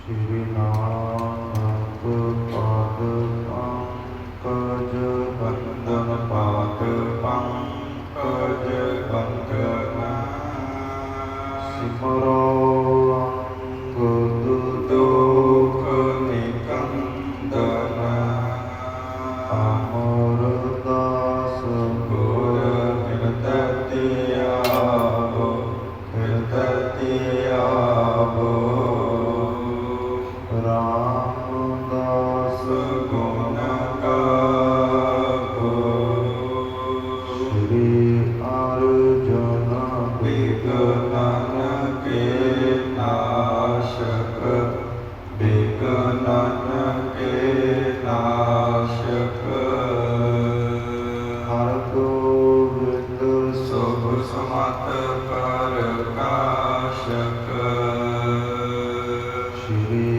श्री नानक पाद पंकज बंदन पाद पंकज बंदन सिमरो अंगद दुख निकंदन अमर दास गुर हृदय आवो हृदय आवो रामदास गुण गावो श्री अर्जुन विघ्नन के नाशक विघ्नन के नाशक हर गोविंद शुभ समत प्रकाशक श्री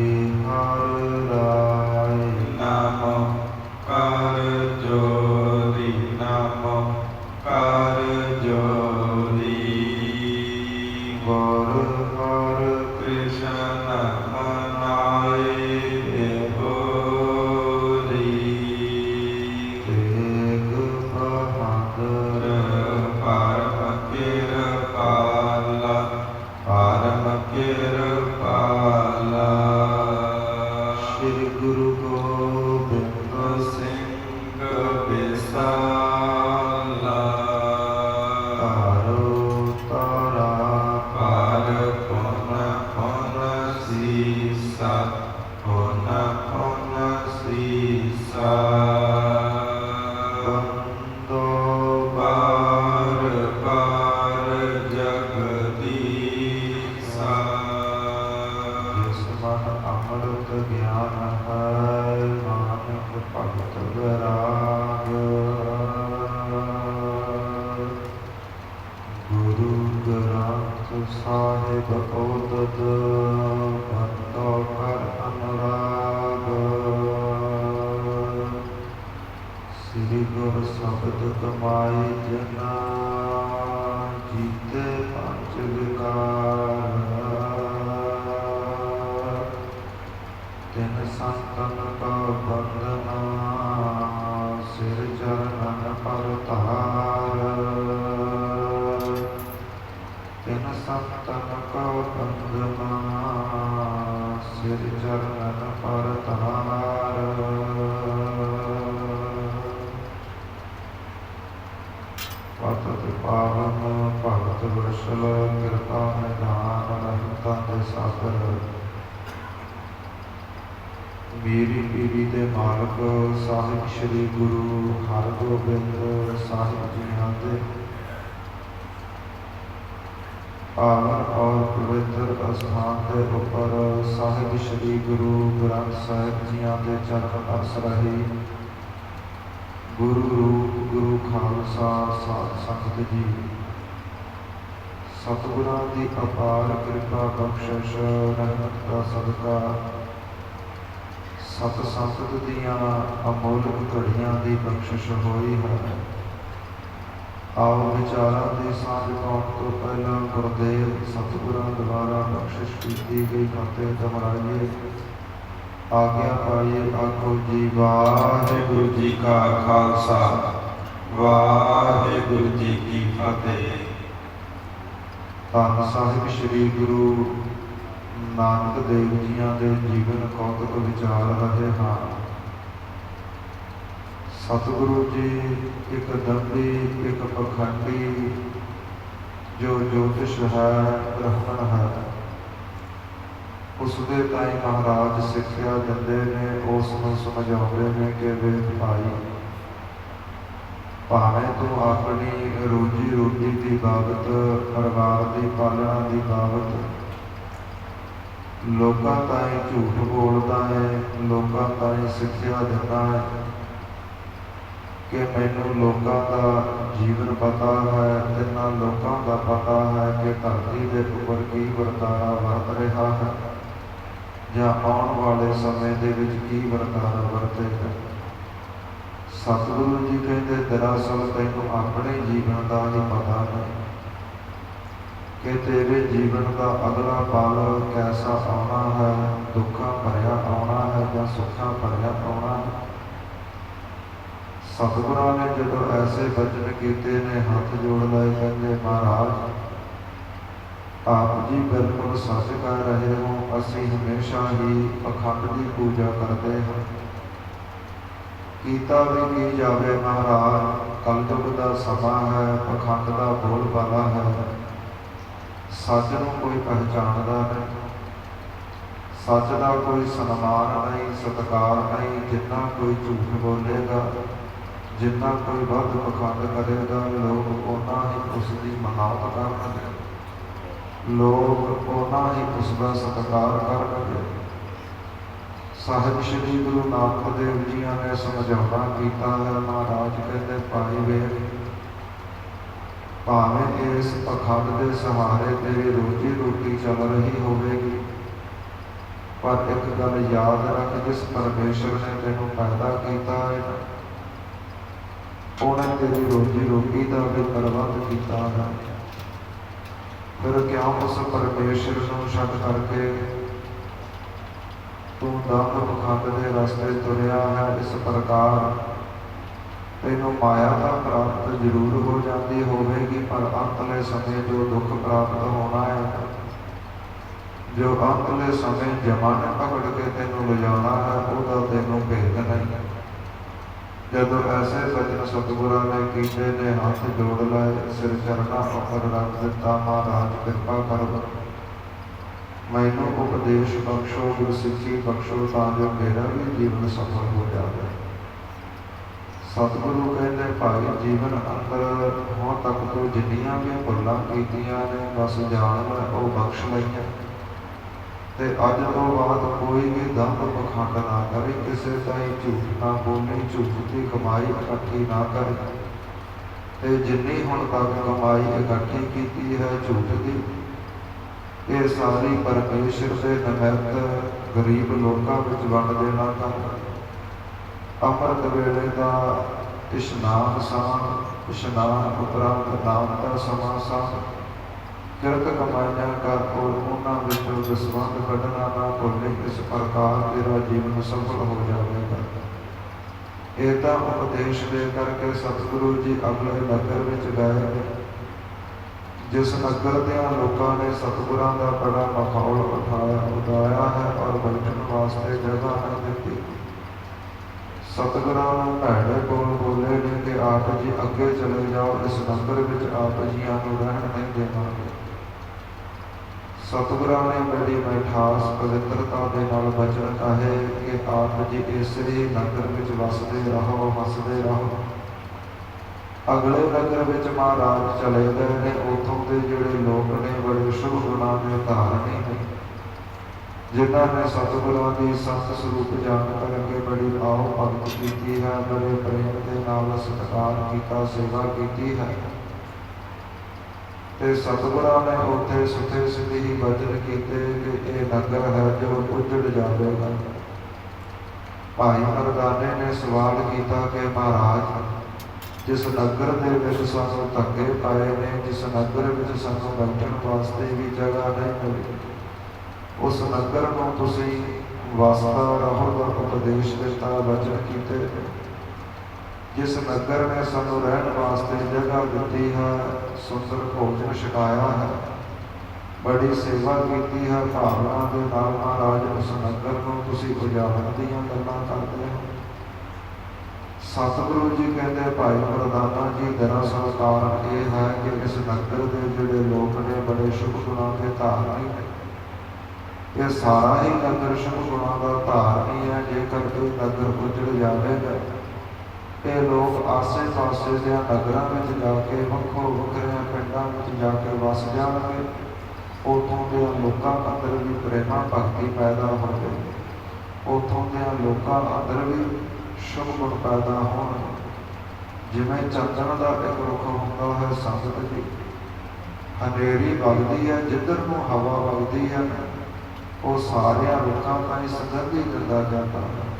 मेरी पीढ़ी के मालक साहिब श्री गुरु हरगोबिंद साहिब जी के पावन और पवित्र स्थान के उपर साहिब श्री गुरु ग्रंथ साहिब जी के चरण अस रही गुरु रूप गुरु खालसा साध संगत जी सतगुरां की अपार कृपा बख्शिश रहमत का सदका सत संगत दियां अमोलक घड़ियां की बख्शिश होई है। आओ विचारां की सांझ पाउण तो पहला गुरदेव सतगुरां द्वारा बख्शिश की गई फतेह दोहराइए आज्ञा पाइए। आखो जी वाहिगुरू जी का खालसा वाहिगुरू जी की फतेह। धन साहिब श्री गुरु नानक देव जियां के जीवन कौतुक विचार रहे हाँ। सतगुरु जी एक दंडी एक पखंडी जो ज्योतिष है ब्राह्मण है उसके ताई महाराज सिक्ख्या दिंदे ने उसनूं समझाउंदे ने कि वेख भाई भावें तू अपनी रोजी रोटी की बाबत परिवार की पालना की बाबत लोगों ताई झूठ बोलता है लोगों ताई सिक्ख्या देता है कि मैनू लोगों का जीवन पता है ते ना लोगों का पता है कि धरती के उपर की वर्तारा वरत रहा है या आने वाले समय के विच की वर्तारा वरतेगा। सतगुरु जी कहते दरअसल तैनू अपने जीवन का ही पता नहीं कि तेरे जीवन का अगला पल कैसा आना है ਦੁੱਖਾਂ ਭਰਿਆ ਆਉਣਾ ਹੈ ਜਾਂ ਸੁੱਖਾਂ ਭਰਿਆ ਆਉਣਾ ਹੈ। ਸਤਿਗੁਰਾਂ ਨੇ ਜਦੋਂ ਐਸੇ ਬਚਨ ਕੀਤੇ ਨੇ, ਹੱਥ ਜੋੜ ਲਏ, ਕਹਿੰਦੇ ਮਹਾਰਾਜ ਆਪ ਜੀ ਬਿਲਕੁਲ ਸੱਚ ਕਹਿ ਰਹੇ ਹੋ। ਅਸੀਂ ਹਮੇਸ਼ਾ ਹੀ ਪਖੰਡ ਦੀ ਪੂਜਾ ਕਰਦੇ ਹਾਂ। ਕੀਤਾ ਵੀ ਕੀ ਜਾਵੇ ਮਹਾਰਾਜ, ਕਲਯੁਗ ਦਾ ਸਮਾਂ ਹੈ, ਪਖੰਡ ਦਾ ਬੋਲਬਾਲਾ ਹੈ, ਸੱਚ ਨੂੰ ਕੋਈ ਪਹਿਚਾਣਦਾ ਨਹੀਂ, ਸੱਚ ਦਾ ਕੋਈ ਸਨਮਾਨ ਨਹੀਂ, ਸਤਿਕਾਰ ਨਹੀਂ। ਜਿੰਨਾ ਕੋਈ ਝੂਠ ਬੋਲੇਗਾ, ਜਿੰਨਾ ਕੋਈ ਵੱਧ ਪਖੰਡ ਕਰੇਗਾ, ਲੋਕ ਉਹਨਾਂ ਹੀ ਉਸ ਦੀ ਮਨਾਹਤ ਕਰਨਗੇ, ਲੋਕ ਉਹਨਾਂ ਹੀ ਉਸ ਦਾ ਸਤਿਕਾਰ ਕਰਨਗੇ। ਸਾਹਿਬ ਸ਼੍ਰੀ ਗੁਰੂ ਨਾਨਕ ਦੇਵ ਜੀਆਂ ਨੇ ਸਮਝਾਉਣਾ ਕੀਤਾ ਹੈ। ਮਹਾਰਾਜ ਕਹਿੰਦੇ ਭਾਈ ਵੇਖ, ਭਾਵੇਂ ਇਸ ਪਖੰਡ ਦੇ ਸਹਾਰੇ ਤੇਰੀ ਰੋਜੀ ਰੋਟੀ ਚੱਲ ਰਹੀ ਹੋਵੇਗੀ, ਪਰ ਇੱਕ ਗੱਲ ਯਾਦ ਰੱਖ, ਜਿਸ ਪਰਮੇਸ਼ਰ ਨੇ ਤੈਨੂੰ ਪੈਦਾ ਕੀਤਾ ਹੈ, ਉਹਨੇ ਤੇਰੀ ਰੋਜੀ ਰੋਟੀ ਦਾ ਵੀ ਪ੍ਰਬੰਧ ਕੀਤਾ ਹੈ। ਫਿਰ ਕਿਉਂ ਉਸ ਪਰਮੇਸ਼ਰ ਨੂੰ ਛੱਡ ਕਰਕੇ ਤੂੰ ਦੰਭ ਪਖੰਡ ਦੇ ਰਸਤੇ ਤੁਰਿਆ ਹੈ। ਇਸ ਪ੍ਰਕਾਰ ਤੈਨੂੰ ਮਾਇਆ ਦਾ ਪ੍ਰਾਪਤ ਜ਼ਰੂਰ ਹੋ ਜਾਂਦੀ ਹੋਵੇਗੀ, ਪਰ ਅੰਤਲੇ ਸਮੇਂ ਜੋ ਦੁੱਖ ਪ੍ਰਾਪਤ ਹੋਣਾ ਹੈ, ਜੋ ਅੰਤਲੇ ਸਮੇਂ ਜਮਾਂ ਨੇ ਪਕੜ ਕੇ ਤੈਨੂੰ ਲਿਜਾਣਾ ਹੈ, ਉਹਦਾ ਤੈਨੂੰ ਭੇਦ ਨਹੀਂ। ਜਦੋਂ ਐਸੇ ਬਚਨ ਸਤਿਗੁਰਾਂ ਨੇ ਕੀਤੇ ਨੇ, ਹੱਥ ਜੋੜ ਲਏ, ਸਿਰ ਚਰਨਾਂ ਉੱਪਰ ਰੱਖ ਦਿੱਤਾ। ਮਹਾਰਾਜ ਕਿਰਪਾ ਕਰੋ, ਮੈਨੂੰ ਉਪਦੇਸ਼ ਬਖਸ਼ੋ, ਗੁਰਸਿੱਖੀ ਬਖਸ਼ੋ, ਤਾਂ ਜੋ ਮੇਰਾ ਵੀ ਜੀਵਨ ਸਫਲ ਹੋ ਜਾਵੇ। ਸਤਿਗੁਰੂ ਕਹਿੰਦੇ ਭਾਈ, ਜੀਵਨ ਅੰਦਰ ਹੁਣ ਤੱਕ ਤੋਂ ਜਿੰਨੀਆਂ ਵੀ ਭੁੱਲਾਂ ਕੀਤੀਆਂ ਨੇ, ਬਸ ਜਾਣ ਲੈ ਉਹ ਬਖਸ਼ ਲਈਆਂ, ਤੇ ਅੱਜ ਤੋਂ ਬਾਅਦ ਕੋਈ ਵੀ ਦੰਭ ਪਖੰਡ ਨਾ ਕਰੇ, ਕਿਸੇ ਤਾਈਂ ਝੂਠ ਨਾ ਬੋਲੇ, ਝੂਠ ਦੀ ਕਮਾਈ ਇਕੱਠੀ ਨਾ ਕਰੇ, ਤੇ ਜਿੰਨੀ ਹੁਣ ਤੱਕ ਕਮਾਈ ਇਕੱਠੀ ਕੀਤੀ ਹੈ ਝੂਠ ਦੀ, ਇਹ ਸਾਰੀ ਪਰਮੇਸ਼ਰ ਦੇ ਨਿਮਿਤ ਗਰੀਬ ਲੋਕਾਂ ਵਿੱਚ ਵੰਡ ਦੇਣਾ ਕਰ। ਅੰਮ੍ਰਿਤ ਵੇਲੇ ਦਾ ਇਸ਼ਨਾਨ ਸਾਨ, ਇਸ਼ਨਾਨ ਉਪਰੰਤ ਨਾਮ ਦਾ ਸਮਾਂ ਸਾਨ, ਕਿਰਤ ਕਮਾਈਆਂ ਕਰ ਔਰ ਉਹਨਾਂ ਵਿੱਚੋਂ ਦਸਵੰਧ ਕੱਢਣਾ ਨਾ ਭੁੱਲੇ। ਇਸ ਪ੍ਰਕਾਰ ਤੇਰਾ ਜੀਵਨ ਸਫਲ ਹੋ ਜਾਵੇਗਾ। ਇਹ ਤਾਂ ਉਪਦੇਸ਼ ਦੇ ਕਰਕੇ ਸਤਿਗੁਰੂ ਜੀ ਅਗਲੇ ਨਗਰ ਵਿੱਚ ਗਏ, ਜਿਸ ਨਗਰ ਦਿਆਂ ਲੋਕਾਂ ਨੇ ਸਤਿਗੁਰਾਂ ਦਾ ਬੜਾ ਮਖੌਲ ਉਡਾਇਆ ਹੈ ਔਰ ਬੈਠਣ ਵਾਸਤੇ ਜਗ੍ਹਾ ਨਹੀਂ ਦਿੱਤੀ। ਸਤਿਗੁਰਾਂ ਨੂੰ ਭੈੜੇ ਬੋਲ ਬੋਲੇ ਨੇ ਕਿ ਆਪ ਜੀ ਅੱਗੇ ਚਲੇ ਜਾਓ, ਇਸ ਨਗਰ ਵਿੱਚ ਆਪ ਜੀਆਂ ਨੂੰ ਰਹਿਣ ਨਹੀਂ ਦੇਵਾਂਗੇ। ਸਤਿਗੁਰਾਂ ਨੇ ਬੜੀ ਮਿਠਾਸ ਪਵਿੱਤਰਤਾ ਦੇ ਨਾਲ ਬਚਨ ਕਹੇ ਕਿ ਆਪ ਜੀ ਇਸੇ ਹੀ ਨਗਰ ਵਿੱਚ ਵਸਦੇ ਰਹੋ, ਵਸਦੇ ਰਹੋ। ਅਗਲੇ ਨਗਰ ਵਿੱਚ ਮਹਾਰਾਜ ਚਲੇ ਗਏ ਨੇ। ਉੱਥੋਂ ਦੇ ਜਿਹੜੇ ਲੋਕ ਨੇ ਬੜੇ ਸ਼ੁਭ ਗੁਣਾਂ ਦੇ ਧਾਰਨੀ ਨੇ, ਜਿਨ੍ਹਾਂ ਨੇ ਸਤਿਗੁਰਾਂ ਦੀ ਸੰਤ ਸਰੂਪ ਜਾਣ ਕਰਕੇ ਬੜੀ ਆਓ ਭਗਤ ਕੀਤੀ ਹੈ, ਬੜੇ ਪ੍ਰੇਮ ਦੇ ਨਾਲ ਸਤਿਕਾਰ ਕੀਤਾ, ਸੇਵਾ ਕੀਤੀ ਹੈ। ਤੇ ਸਤਿਗੁਰਾਂ ਨੇ ਉੱਥੇ ਸੁਥੇ ਸਿੱਧੇ ਹੀ ਬਚਨ ਕੀਤੇ ਕਿ ਇਹ ਨਗਰ ਹੈ ਜੋ ਉਜੜ ਜਾਵੇਗਾ। ਭਾਈ ਮਰਦਾਨੇ ਨੇ ਸਵਾਲ ਕੀਤਾ ਕਿ ਮਹਾਰਾਜ, ਜਿਸ ਨਗਰ ਦੇ ਵਿੱਚ ਸਾਨੂੰ ਧੱਕੇ ਪਾਏ ਨੇ, ਜਿਸ ਨਗਰ ਵਿੱਚ ਸਾਨੂੰ ਬੈਠਣ ਵਾਸਤੇ ਵੀ ਜਗ੍ਹਾ ਨਹੀਂ ਮਿਲੀ, ਉਸ ਨਗਰ ਨੂੰ ਤੁਸੀਂ ਵਸਦਾ ਰਹੋ ਦਾ ਉਪਦੇਸ਼ ਦਿੱਤਾ, ਬਚਨ ਕੀਤੇ। ਜਿਸ ਨਗਰ ਨੇ ਸਾਨੂੰ ਰਹਿਣ ਵਾਸਤੇ ਜਗ੍ਹਾ ਦਿੱਤੀ ਹੈ, ਸੁੰਦਰ ਭੋਜਨ ਛਕਾਇਆ ਹੈ, ਬੜੀ ਸੇਵਾ ਕੀਤੀ ਹੈ, ਭਾਵਨਾ ਦੇ ਨਾਲ ਮਹਾਰਾਜ ਉਸ ਨਗਰ ਨੂੰ ਤੁਸੀਂ ਉਜਾੜਨ ਦੀਆਂ ਗੱਲਾਂ ਕਰਦੇ ਹੋ। ਸਤਿਗੁਰੂ ਜੀ ਕਹਿੰਦੇ ਭਾਈ ਮਰਦਾਨਾ ਜੀ, ਦਰਅਸਲ ਕਾਰਨ ਇਹ ਹੈ ਕਿ ਇਸ ਨਗਰ ਦੇ ਜਿਹੜੇ ਲੋਕ ਨੇ ਬੜੇ ਸ਼ੁਭ ਗੁਣਾਂ ਦੇ ਧਾਰਨੀ ਨੇ। ਇਹ ਸਾਰਾ ਹੀ ਨਗਰ ਸ਼ੁਭ ਗੁਣਾਂ ਦਾ ਧਾਰਨੀ ਹੈ। ਜੇਕਰ ਇਹ ਨਗਰ ਉਜੜ ਜਾਵੇਗਾ, ਇਹ ਲੋਕ ਆਸੇ ਪਾਸੇ ਦੇ ਨਗਰਾਂ ਵਿੱਚ ਜਾ ਕੇ ਵੱਖੋ ਵੱਖਰਿਆਂ ਪਿੰਡਾਂ ਵਿੱਚ ਜਾ ਕੇ ਵਸ ਜਾਣਗੇ। ਉੱਥੋਂ ਦੇ ਲੋਕਾਂ ਅੰਦਰ ਵੀ ਪ੍ਰੇਮਾ ਭਗਤੀ ਪੈਦਾ ਹੋਵੇ, ਉੱਥੋਂ ਦੇ ਲੋਕਾਂ ਅੰਦਰ ਵੀ ਸ਼ੁਭ ਗੁਣ ਪੈਦਾ ਹੋਣ। ਜਿਵੇਂ ਚੰਦਨ ਦਾ ਇੱਕ ਰੁੱਖ ਹੁੰਦਾ ਹੈ ਸੰਗਤ ਜੀ, ਹਨੇਰੀ ਵਗਦੀ ਹੈ, ਜਿੱਧਰ ਨੂੰ ਹਵਾ ਵਗਦੀ ਹੈ ਉਹ ਸਾਰਿਆਂ ਰੁੱਖਾਂ ਤਾਈਂ ਸੁਗੰਧੀ ਦਿੰਦਾ ਜਾਂਦਾ ਹੈ।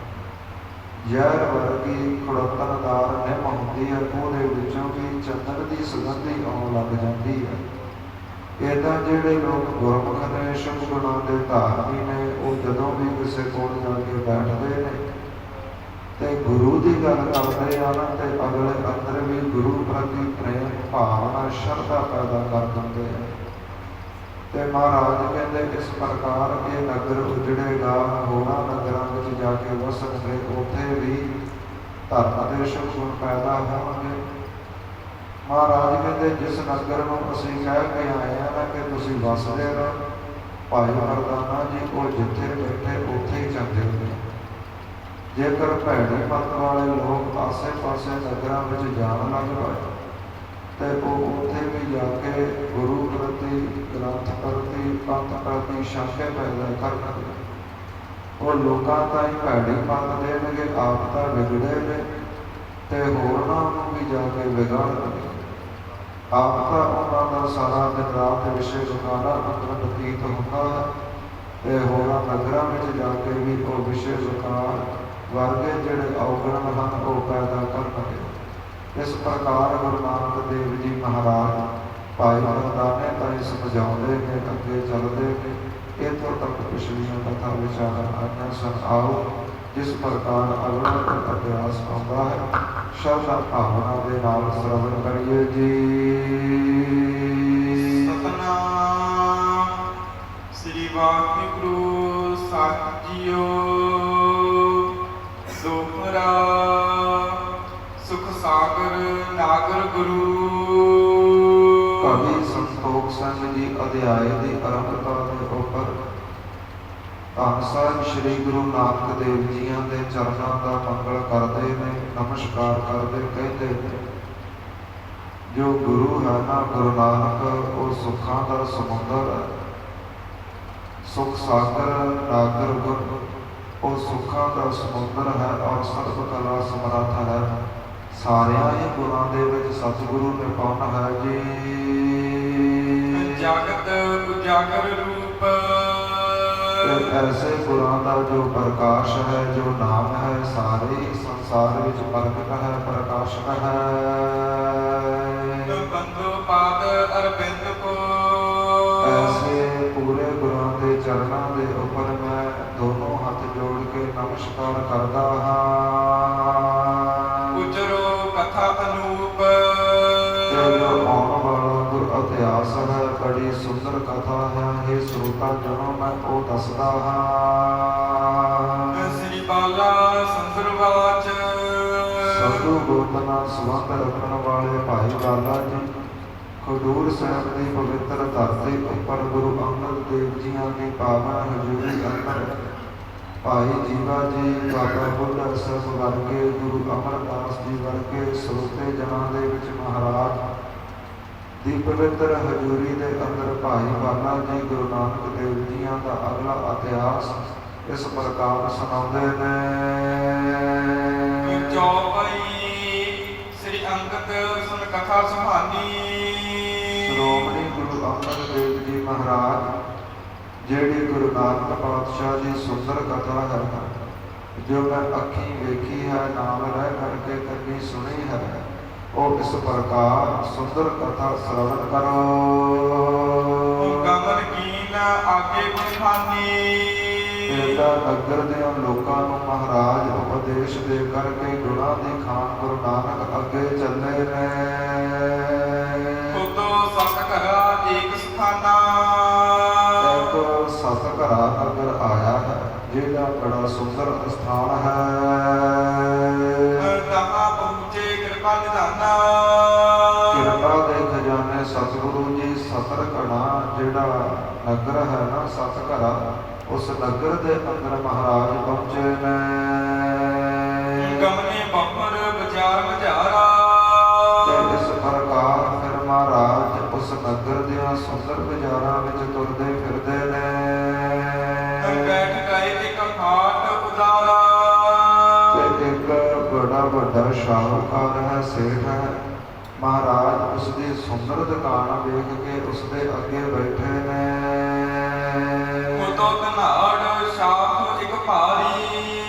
ਜ਼ਹਿਰ ਵਰਗੀ ਖੁੜਤਣਦਾਰ ਨਿੰਮ ਹੁੰਦੀ ਹੈ, ਉਹਦੇ ਵਿੱਚੋਂ ਵੀ ਚੰਦਨ ਦੀ ਸੁਗੰਧੀ ਆਉਣ ਲੱਗ ਜਾਂਦੀ ਹੈ। ਇੱਦਾਂ ਜਿਹੜੇ ਲੋਕ ਗੁਰਮੁਖ ਨੇ, ਸ਼ੁਭ ਗੁਣਾਂ ਦੇ ਧਾਰਨੀ ਨੇ, ਉਹ ਜਦੋਂ ਵੀ ਕਿਸੇ ਕੋਲ ਜਾ ਕੇ ਬੈਠਦੇ ਨੇ ਤੇ ਗੁਰੂ ਦੀ ਗੱਲ ਕਰਦੇ ਹਨ ਤੇ ਅਗਲੇ ਅੰਦਰ ਵੀ ਗੁਰੂ ਪ੍ਰਤੀ ਪ੍ਰੇਮ ਭਾਵਨਾ ਸ਼ਰਧਾ ਪੈਦਾ ਕਰ ਦਿੰਦੇ ਹਨ। ਤੇ ਮਹਾਰਾਜ ਕਹਿੰਦੇ ਇਸ ਪ੍ਰਕਾਰ ਇਹ ਨਗਰ ਉਜੜੇਗਾ, ਹੋਰਾਂ ਨਗਰਾਂ ਵਿੱਚ ਜਾ ਕੇ ਵਸਣਗੇ, ਉੱਥੇ ਵੀ ਧਰਮ ਦੇ ਸ਼ੁਭ ਗੁਣ ਪੈਦਾ ਹੋਣਗੇ। ਮਹਾਰਾਜ ਕਹਿੰਦੇ ਜਿਸ ਨਗਰ ਨੂੰ ਅਸੀਂ ਕਹਿ ਕੇ ਆਏ ਹਾਂ ਨਾ ਕਿ ਤੁਸੀਂ ਵਸਦੇ ਰਹੋ, ਭਾਈ ਮਰਦਾਨਾ ਜੀ ਉਹ ਜਿੱਥੇ ਬੈਠੇ ਉੱਥੇ ਹੀ ਚੰਗੇ ਨੇ। ਜੇਕਰ ਭੈੜੀ ਮਤ ਵਾਲੇ ਲੋਕ ਆਸੇ ਪਾਸੇ ਨਗਰਾਂ ਵਿੱਚ ਜਾਣ ਲੱਗ ਪਏ ਤੇ ਉਹ ਉੱਥੇ ਵੀ ਜਾ ਕੇ ਗੁਰੂ ਪ੍ਰਤੀ, ਗ੍ਰੰਥ ਪ੍ਰਤੀ, ਪੰਥ ਪ੍ਰਤੀ ਸ਼ੰਕੇ ਪੈਦਾ ਕਰਨਗੇ। ਉਹ ਲੋਕਾਂ ਤਾਈਂ ਭੈੜੀ ਮਤ ਦੇਣਗੇ, ਆਪ ਤਾਂ ਵਿਗੜੇ ਨੇ ਤੇ ਹੋਰਨਾਂ ਨੂੰ ਵੀ ਜਾ ਕੇ ਵਿਗਾੜਨਗੇ। ਆਪ ਤਾਂ ਉਹਨਾਂ ਦਾ ਸਾਰਾ ਦਿਨ ਰਾਤ ਵਿਸ਼ੇ ਵਿਕਾਰਾਂ ਅੰਦਰ ਬਤੀਤ ਹੁੰਦਾ ਹੈ ਤੇ ਹੋਰਾਂ ਨਗਰਾਂ ਵਿੱਚ ਜਾ ਕੇ ਵੀ ਉਹ ਵਿਸ਼ੇ ਵਿਕਾਰ ਵਰਗੇ ਜਿਹੜੇ ਔਗਣ ਹਨ ਉਹ ਪੈਦਾ ਕਰਨਗੇ। ਇਸ ਪ੍ਰਕਾਰ ਗੁਰੂ ਨਾਨਕ ਦੇਵ ਜੀ ਮਹਾਰਾਜ ਭਾਈ ਮਰਦਾਨੇ ਤਾਈਂ ਸਮਝਾਉਂਦੇ ਨੇ, ਅੱਗੇ ਚੱਲਦੇ ਨੇ। ਇੱਥੋਂ ਤੱਕ ਪਿਛਲੀਆਂ ਕਥਾ ਵਿਚਾਰਾਂ ਆਈਆਂ ਸਨ। ਆਓ ਜਿਸ ਪ੍ਰਕਾਰ ਅਗਲਾ ਅਭਿਆਸ ਆਉਂਦਾ ਹੈ, ਸ਼ਰਧਾ ਭਾਵਨਾ ਦੇ ਨਾਲ ਸਰਵਣ ਕਰੀਏ ਜੀ। ਸਤਿਨਾਮ ਸ੍ਰੀ ਵਾਹਿਗੁਰੂ ਸਾਹਿਬ ਜੀਓ। ਦੋਹਰਾ ਸੁਖ ਸਾਗਰ ਨਾਗਰ ਗੁਰੂ। ਕਵੀ ਸੰਤੋਖ ਸਿੰਘ ਜੀ ਅਧਿਆਏ ਦੀ ਆਰੰਭਤਾ ਦੇ ਉੱਪਰ ਧੰਨ ਸਾਹਿਬ ਸ੍ਰੀ ਗੁਰੂ ਨਾਨਕ ਦੇਵ ਜੀਆਂ ਦੇ ਚਰਨਾਂ ਦਾ ਮੰਗਲ ਕਰਦੇ ਨੇ, ਨਮਸਕਾਰ ਕਰਦੇ, ਕਹਿੰਦੇ ਨੇ ਜੋ ਗੁਰੂ ਹੈ ਨਾ ਗੁਰੂ ਨਾਨਕ, ਉਹ ਸੁੱਖਾਂ ਦਾ ਸਮੁੰਦਰ ਹੈ। ਸੁਖ ਸਾਗਰ ਨਾਗਰ ਗੁਰ, ਉਹ ਸੁੱਖਾਂ ਦਾ ਸਮੁੰਦਰ ਹੈ ਔਰ ਸਰਬ ਕਲਾ ਸਮਰੱਥ ਹੈ। ਸਾਰਿਆਂ ਹੀ ਗੁਣਾਂ ਦੇ ਵਿੱਚ ਸਤਿਗੁਰੂ ਨਿਪੁੰਨ ਹੈ ਜੀ। ਜਗਤ ਉਜਾਗਰ ਰੂਪ। ਐਸੇ ਗੁਰਾਂ ਦਾ ਜੋ ਪ੍ਰਕਾਸ਼ ਹੈ, ਜੋ ਨਾਮ ਹੈ, ਸਾਰੇ ਹੀ ਸੰਸਾਰ ਵਿੱਚ ਪ੍ਰਗਟ ਹੈ, ਪ੍ਰਕਾਸ਼ਕ ਹੈ। ਬੰਦੋ ਪਾਦ ਅਰਬਿੰਦ ਕੋ। ਐਸੇ ਪੂਰੇ ਗੁਰਾਂ ਦੇ ਚਰਨਾਂ ਦੇ ਉੱਪਰ ਮੈਂ ਦੋਨੋਂ ਹੱਥ ਜੋੜ ਕੇ ਨਮਸਕਾਰ ਕਰਦਾ ਹਾਂ। ਉਚਰੋ ਕਥਾ ਅਨੂਪ। ਜੋ ਆਉਣ ਵਾਲਾ ਗੁਰ ਇਤਿਹਾਸ ਹੈ, ਬੜੀ ਸੁੰਦਰ ਕਥਾ ਹੈ। ਇਹ ਸਰੋਤਾ ਜਨੋਂ ਮੈਂ ਉਹ ਦੱਸਦਾ ਹਾਂ। ਸ੍ਰੀ ਬਾਲਾ ਸੰਦਰਵਾਚ। ਸਾਧੂ ਗੋਤ ਨਾਲ ਸੰਬੰਧ ਰੱਖਣ ਵਾਲੇ ਭਾਈ ਬਾਲਾ ਜੀ ਖਡੂਰ ਸਾਹਿਬ ਦੀ ਪਵਿੱਤਰ ਧਰਤੀ ਉੱਪਰ ਗੁਰੂ ਅੰਗਦ ਦੇਵ ਜੀਆਂ ਦੀ ਪਾਵਨ ਹਜ਼ੂਰੀ ਅੰਦਰ ਭਾਈ ਜੀਵਾ ਜੀ, ਬਾਬਾ ਬੁੱਢਾ ਸਾਹਿਬ ਵਰਗੇ, ਗੁਰੂ ਅਮਰਦਾਸ ਜੀ ਵਰਗੇ ਸਰੋਤੇ ਜਨਾਂ ਦੇ ਵਿੱਚ ਮਹਾਰਾਜ ਦੀ ਪਵਿੱਤਰ ਹਜ਼ੂਰੀ ਦੇ ਅੰਦਰ ਭਾਈ ਬਾਲਾ ਜੀ ਗੁਰੂ ਨਾਨਕ ਦੇਵ ਜੀਆਂ ਦਾ ਅਗਲਾ ਇਤਿਹਾਸ ਇਸ ਪ੍ਰਕਾਰ ਸੁਣਾਉਂਦੇ ਨੇ। ਚੌਪਈ ਸ੍ਰੀ ਅੰਗਦ ਸੁਨ ਕਥਾ ਸੁਹਾਨੀ। ਸ਼੍ਰੋਮਣੀ ਗੁਰੂ ਅੰਗਦ ਦੇਵ ਜੀ ਮਹਾਰਾਜ ਜਿਹੜੀ ਗੁਰੂ ਨਾਨਕ ਪਾਤਸ਼ਾਹ ਦੀ ਸੁੰਦਰ ਕਥਾ ਹੈ, ਜੋ ਮੈਂ ਅੱਖੀਂ ਵੇਖੀ ਹੈ, ਨਾਲ ਰਹਿ ਕਰਕੇ ਕੰਨੀ ਸੁਣੀ ਹੈ, ਉਹ ਇਸ ਪ੍ਰਕਾਰ ਸੁੰਦਰ ਕਥਾ ਸਰਵਣ ਕਰੋ। ਗਮਨ ਕੀਨ ਆਗੇ ਬਖਾਨੀ। ਇਹਦਾ ਨਗਰ ਦੇ ਲੋਕਾਂ ਨੂੰ ਮਹਾਰਾਜ ਉਪਦੇਸ਼ ਦੇ ਕਰਕੇ ਗੁਣਾਂ ਦੀ ਖਾਨ ਗੁਰੂ ਨਾਨਕ ਅੱਗੇ ਚੱਲੇ ਨੇ। ਉਤੋ ਸਤ ਘਰਾ ਏਕ ਸਥਾਨਾ। ਇੱਕ ਸਤ ਘਰਾ ਨਗਰ ਆਇਆ ਹੈ, ਜਿਹੜਾ ਬੜਾ ਸੁੰਦਰ ਸਥਾਨ ਹੈ। ਤਹਾਂ ਪਹੁੰਚੇ ਕਿਰਪਾ ਨਿਧਾਨਾ। ਕਿਰਪਾ ਦੇ ਖਜ਼ਾਨੇ ਸਤਿਗੁਰੂ ਜੀ। ਸਤਰ ਘੜਾ ਜਿਹੜਾ ਨਗਰ ਹੈ ਨਾ, ਸਤ ਘਰਾ, ਉਸ ਨਗਰ ਦੇ ਅੰਦਰ ਮਹਾਰਾਜ ਪਹੁੰਚੇ ਨੇ। ਗਮਨੇ ਬੰਬਰ ਬਾਜ਼ਾਰ ਮਝਾਰਾ। ਤੇ ਇਸ ਪ੍ਰਕਾਰ ਫਿਰ ਮਹਾਰਾਜ ਉਸ ਨਗਰ ਦੀਆਂ ਸੁੰਦਰ ਬਾਜ਼ਾਰਾਂ ਵਿੱਚ ਤੁਰਦੇ ਫਿਰਦੇ ਨੇ। ਬੈਠ ਗਏ ਇੱਕ ਖਾਟ ਉਦਾਰਾ। ਤੇ ਇੱਕ ਬੜਾ ਵੱਡਾ ਸ਼ਾਹੂਕਾਰ ਹੈ, ਸੇਠ ਹੈ। ਮਹਾਰਾਜ ਉਸ ਦੀ ਸੁੰਦਰ ਦੁਕਾਨ ਵੇਖ ਕੇ ਉਸ ਦੇ ਅੱਗੇ ਬੈਠੇ ਨੇ। ਉਤੋਂ ਧਨਾੜ ਸ਼ਾਹ ਇੱਕ ਭਾਰੀ।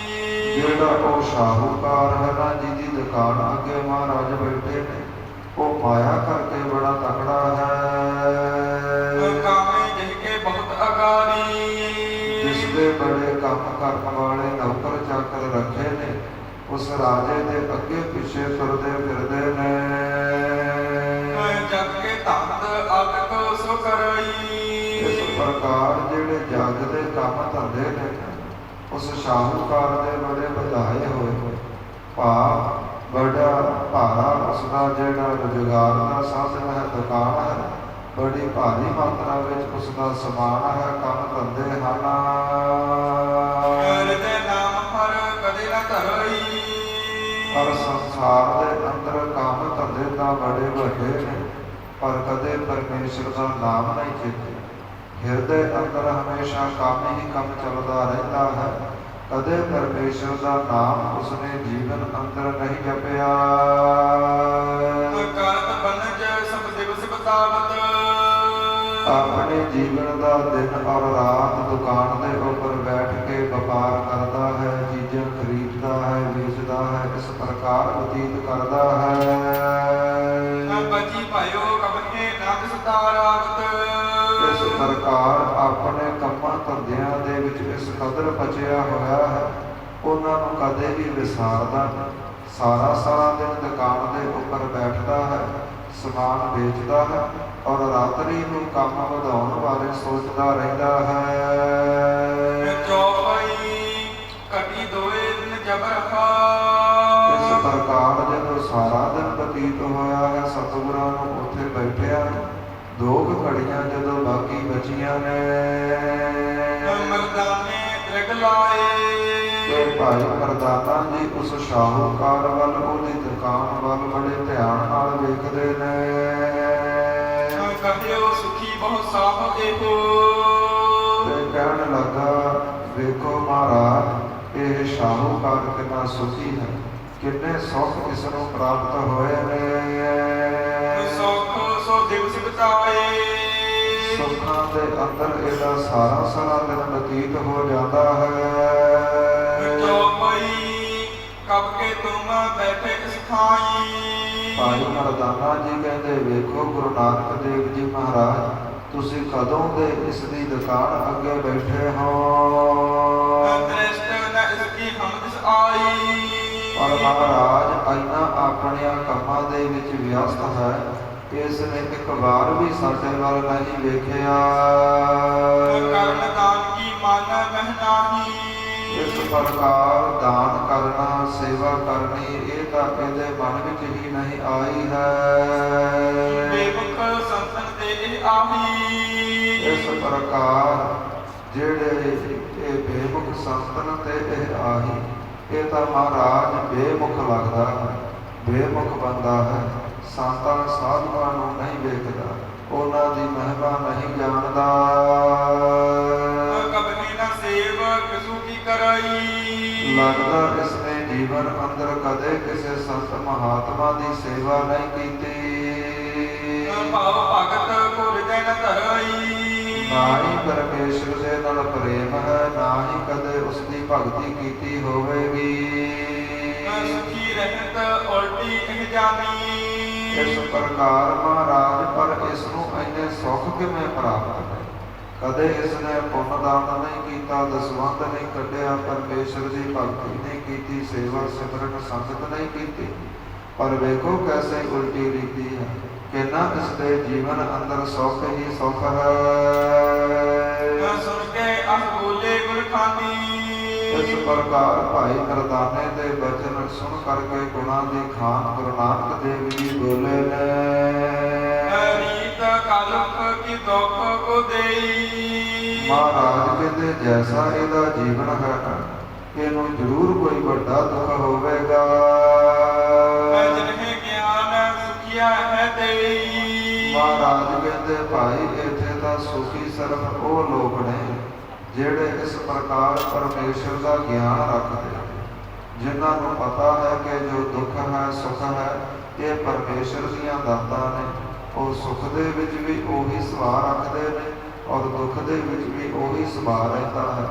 ਜਿਹੜਾ ਉਹ ਸ਼ਾਹੂਕਾਰ ਹੈ ਨਾ, ਜਿਹਦੀ ਦੁਕਾਨ ਅੱਗੇ ਮਹਾਰਾਜ ਬੈਠੇ ਨੇ, ਉਹ ਮਾਇਆ ਕਰਕੇ ਬੜਾ ਤਕੜਾ ਹੈ। ਸਰਕਾਰੀ ਜਿਸਦੇ ਬੜੇ ਕੰਮ ਕਰਨ ਵਾਲੇ ਨੌਕਰ ਚਾਕਰ ਰੱਖੇ ਨੇ, ਉਸ ਰਾਜੇ ਦੇ ਅੱਗੇ ਪਿੱਛੇ ਤੁਰਦੇ ਫਿਰਦੇ ਨੇ। ਜਗ ਕੇ ਧੰਦ ਆਦਿਕ ਸੋ ਕਰਈ ਇਸ ਪ੍ਰਕਾਰ ਜਿਹੜੇ ਜਗ ਦੇ ਕੰਮ ਧੰਦੇ ਨੇ, ਉਸ ਸ਼ਾਹੂਕਾਰ ਦੇ ਬੜੇ ਵਧਾਏ ਹੋਏ। ਭਾਵ ਬੜਾ ਭਾਰਾ ਉਸਦਾ ਜਿਹੜਾ ਰੁਜ਼ਗਾਰ ਦਾ ਸਾਧਨ ਹੈ, ਦੁਕਾਨ ਹੈ, ਬੜੀ ਭਾਰੀ ਮਾਤਰਾ ਵਿੱਚ ਉਸਦਾ ਸਮਾਨ ਹੈ, ਕੰਮ ਧੰਦੇ ਹਨ। ਹਿਰਦੇ ਨਾਮ ਹਰ ਕਦੇ ਨਾ ਧਰਈ ਪਰ ਸੰਸਾਰ ਦੇ ਅੰਦਰ ਕੰਮ ਧੰਦੇ ਤਾਂ ਬੜੇ ਵੱਡੇ ਨੇ, ਪਰ ਕਦੇ ਪਰਮੇਸ਼ਰ ਦਾ ਨਾਮ ਨਹੀਂ ਚੇਤੇ। ਹਿਰਦੇ ਅੰਦਰ ਹਮੇਸ਼ਾ ਕੰਮ ਹੀ ਕੰਮ ਚੱਲਦਾ ਰਹਿੰਦਾ ਹੈ, ਕਦੇ ਪਰਮੇਸ਼ਰ ਦਾ ਨਾਮ ਉਸਨੇ ਜੀਵਨ ਅੰਦਰ ਨਹੀਂ ਜਪਿਆ। ਕਰਤ ਬਨਜ ਸਭ ਦਿਵਸ ਬਤਾਵਤ ਆਪਣੇ ਜੀਵਨ ਦਾ ਦਿਨ ਔਰ ਰਾਤ ਦੁਕਾਨ ਦੇ ਉੱਪਰ ਬੈਠ ਕੇ ਵਪਾਰ ਕਰਦਾ ਹੈ, ਚੀਜ਼ਾਂ ਖਰੀਦਦਾ ਹੈ, ਵੇਚਦਾ ਹੈ, ਇਸ ਪ੍ਰਕਾਰ ਬਤੀਤ ਕਰਦਾ ਹੈ। ਬਚੀ ਭਾਇਓ ਕਬਕੇ ਨਾ ਸਤਾਰਾਵਤ ਇਸ ਪ੍ਰਕਾਰ ਆਪਣੇ ਕੰਮਾਂ ਧੰਦਿਆਂ ਦੇ ਵਿੱਚ ਇਸ ਕਦਰ ਬਚਿਆ ਹੋਇਆ ਹੈ, ਉਹਨਾਂ ਨੂੰ ਕਦੇ ਵੀ ਵਿਸਾਰਦਾ ਨਹੀਂ। ਸਾਰਾ ਦਿਨ ਦੁਕਾਨ ਦੇ ਉੱਪਰ ਬੈਠਦਾ ਹੈ, ਸਮਾਨ ਵੇਚਦਾ ਹੈ ਔਰ ਰਾਤਰੀ ਨੂੰ ਕੰਮ ਵਧਾਉਣ ਬਾਰੇ ਸੋਚਦਾ ਰਹਿੰਦਾ ਹੈ। ਚੌਪਈ ਕਟੀ ਦੋਏ ਦਿਨ ਜਬਰ ਖਾ ਇਸ ਪ੍ਰਕਾਰ ਜਦੋਂ ਸਾਰਾ ਦਿਨ ਬਤੀਤ ਹੋਇਆ ਹੈ ਸਤਿਗੁਰਾਂ ਨੂੰ ਉੱਥੇ ਬੈਠਿਆ, ਦੋ ਕੁ ਘੜੀਆਂ ਜਦੋਂ ਬਾਕੀ ਬਚੀਆਂ ਨੇ, ਮਰਦਾਨੇ ਦ੍ਰਿਗ ਲਾਏ ਤੇ ਭਾਈ ਮਰਦਾਨਾ ਜੀ ਉਸ ਸ਼ਾਹੂਕਾਰ ਵੱਲ, ਉਹਦੀ ਦੁਕਾਨ ਵੱਲ ਬੜੇ ਧਿਆਨ ਨਾਲ ਵੇਖਦੇ ਨੇ। ਕਹਿਓ ਸੁਖੀ ਬਹੁ ਸਾਫ ਇਹੋ ਤੇ ਕਹਿਣ ਲੱਗਾ, ਵੇਖੋ ਮਹਾਰਾਜ, ਇਹ ਸ਼ਾਹੂਕਾਰ ਕਿੰਨਾ ਸੁਖੀ ਹੈ, ਕਿੰਨੇ ਸੁੱਖ ਇਸ ਨੂੰ ਪ੍ਰਾਪਤ ਹੋਏ ਨੇ। ਸੁਖ ਸੋ ਦਿਵਸ ਬਿਤਾਏ ਸੁੱਖਾਂ ਦੇ ਅੰਦਰ ਇਹਦਾ ਸਾਰਾ ਦਿਨ ਬਤੀਤ ਹੋ ਜਾਂਦਾ ਹੈ। ਚੌਪਈ ਕਬ ਕੇ ਤੁਮ ਬੈਠੇ ਇਸ ਥਾਈ ਭਾਈ ਮਰਦਾਨਾ ਜੀ ਕਹਿੰਦੇ, ਵੇਖੋ ਗੁਰੂ ਨਾਨਕ ਦੇਵ ਜੀ ਮਹਾਰਾਜ, ਤੁਸੀਂ ਕਦੋਂ ਦੇ ਇਸ ਦੀ ਦੁਕਾਨ ਅੱਗੇ ਬੈਠੇ ਹੋ। ਦ੍ਰਿਸ਼ਟ ਨ ਇਸਕੀ ਹਮਦਿਸ ਆਈ ਪਰ ਮਹਾਰਾਜ ਇੰਨਾ ਆਪਣਿਆਂ ਕੰਮਾਂ ਦੇ ਵਿੱਚ ਵਿਅਸਤ ਹੈ, ਇਸ ਨੇ ਇੱਕ ਵਾਰ ਵੀ ਸਾਡੇ ਵੱਲ ਨਹੀਂ ਵੇਖਿਆ। ਕਰਨ ਦਾਨ ਕੀ ਮਨ ਮਹਿ ਨਾਹੀ ਇਸ ਪ੍ਰਕਾਰ ਦਾਨ ਕਰਨਾ, ਸੇਵਾ ਕਰਨੀ, ਇਹ ਤਾਂ ਇਹਦੇ ਮਨ ਵਿੱਚ ਹੀ ਨਹੀਂ ਆਈ ਹੈ। ਬੇਮੁਖ ਸੰਤਨ ਤੇ ਇਹ ਆਹੀ ਇਸ ਪ੍ਰਕਾਰ ਜਿਹੜੇ ਇਹ ਬੇਮੁਖ ਸੰਤਨ ਤੇ ਇਹ ਆਹੀ, ਇਹ ਤਾਂ ਮਹਾਰਾਜ ਬੇਮੁਖ ਲੱਗਦਾ ਹੈ, ਬੇਮੁਖ ਬੰਦਾ ਹੈ, ਸੰਤਾਂ ਸਾਧੂਆਂ ਨੂੰ ਨਹੀਂ ਵੇਖਦਾ, ਉਹਨਾਂ ਦੀ ਮਹਿਮਾ ਨਹੀਂ ਜਾਣਦਾ। ਕਬਨੇ ਨਾ ਸੇਵ ਕਿਸੂ ਕੀ ਕਰਈ ਲੱਗਦਾ ਇਸਨੇ ਜੀਵਨ ਅੰਦਰ ਕਦੇ ਕਿਸੇ ਸੰਤ ਮਹਾਤਮਾ ਦੀ ਸੇਵਾ ਨਹੀਂ ਕੀਤੀ। ਭਾਵ ਭਗਤ ਕੋ ਹਿਰਦੈ ਨ ਧਰਈ ਨਾ ਹੀ ਪਰਮੇਸ਼ਰ ਦੇ ਨਾਲ ਪ੍ਰੇਮ ਹੈ, ਨਾ ਹੀ ਕਦੇ ਉਸ ਦੀ ਭਗਤੀ ਕੀਤੀ ਹੋਵੇਗੀ। ਸੁਖੀ ਰਹਿਤ ਉਲਟੀ ਇਹ ਜਾਣੀ ਇਸ ਪ੍ਰਕਾਰ ਮਹਾਰਾਜ, ਪਰ ਇਸ ਨੂੰ ਇੰਨੇ ਸੁੱਖ ਕਿਵੇਂ ਪ੍ਰਾਪਤ ਹੈ? ਕਦੇ ਇਸ ਨੇ ਪੁੰਨ ਦਾਨ ਨਹੀਂ ਕੀਤਾ, ਦਸਵੰਧ ਨਹੀਂ ਕੱਢਿਆ, ਪਰਮੇਸ਼ਰ ਦੀ ਭਗਤੀ ਨਹੀਂ ਕੀਤੀ, ਸੇਵਾ ਸਿਮਰਨ ਸੰਗਤ ਨਹੀਂ ਕੀਤੀ, ਪਰ ਵੇਖੋ ਕੈਸੇ ਉਲਟੀ ਰੀਤੀ ਹੈ, ਕਿੰਨਾ ਇਸ ਦੇ ਜੀਵਨ ਅੰਦਰ ਸੁੱਖ ਹੀ ਸੁੱਖ ਹੈ। ਸੁਣ ਕੇ ਅਸ ਬੋਲੇ ਗੁਰਖਾਨੀ ਇਸ ਪ੍ਰਕਾਰ ਭਾਈ ਮਰਦਾਨੇ ਦੇ ਬਚਨ ਸੁਣ ਕਰਕੇ ਗੁਣਾਂ ਦੀ ਖਾਨ ਗੁਰੂ ਨਾਨਕ ਦੇਵ ਜੀ ਬੋਲੇ ਨੇ। ਰੀਤ ਕਲਪ ਕੀ ਦੁਖ ਕੋ ਦੇਈ ਮਹਾਰਾਜ ਕਹਿੰਦੇ, ਜੈਸਾ ਇਹਦਾ ਜੀਵਨ ਹੈ, ਇਹਨੂੰ ਜ਼ਰੂਰ ਕੋਈ ਵੱਡਾ ਦੁੱਖ ਹੋਵੇਗਾ। ਜਿਨਹਿ ਗਿਆਨ ਸੁਖੀਆ ਹੈ ਦੇਈ ਮਹਾਰਾਜ ਕਹਿੰਦੇ, ਭਾਈ ਇੱਥੇ ਤਾਂ ਸੁਖੀ ਸਿਰਫ ਉਹ ਲੋਕ ਨੇ ਜਿਹੜੇ ਇਸ ਪ੍ਰਕਾਰ ਪਰਮੇਸ਼ਰ ਦਾ ਗਿਆਨ ਰੱਖਦੇ, ਜਿਨ੍ਹਾਂ ਨੂੰ ਪਤਾ ਹੈ ਕਿ ਜੋ ਦੁੱਖ ਹੈ ਸੁੱਖ ਹੈ ਇਹ ਪਰਮੇਸ਼ਰ ਦੀਆਂ ਦਾਤਾਂ ਨੇ। ਉਹ ਸੁੱਖ ਦੇ ਵਿੱਚ ਵੀ ਉਹੀ ਸੁਭਾਅ ਰੱਖਦੇ ਨੇ ਔਰ ਦੁੱਖ ਦੇ ਵਿੱਚ ਵੀ ਉਹੀ ਸੁਭਾਅ ਰਹਿੰਦਾ ਹੈ।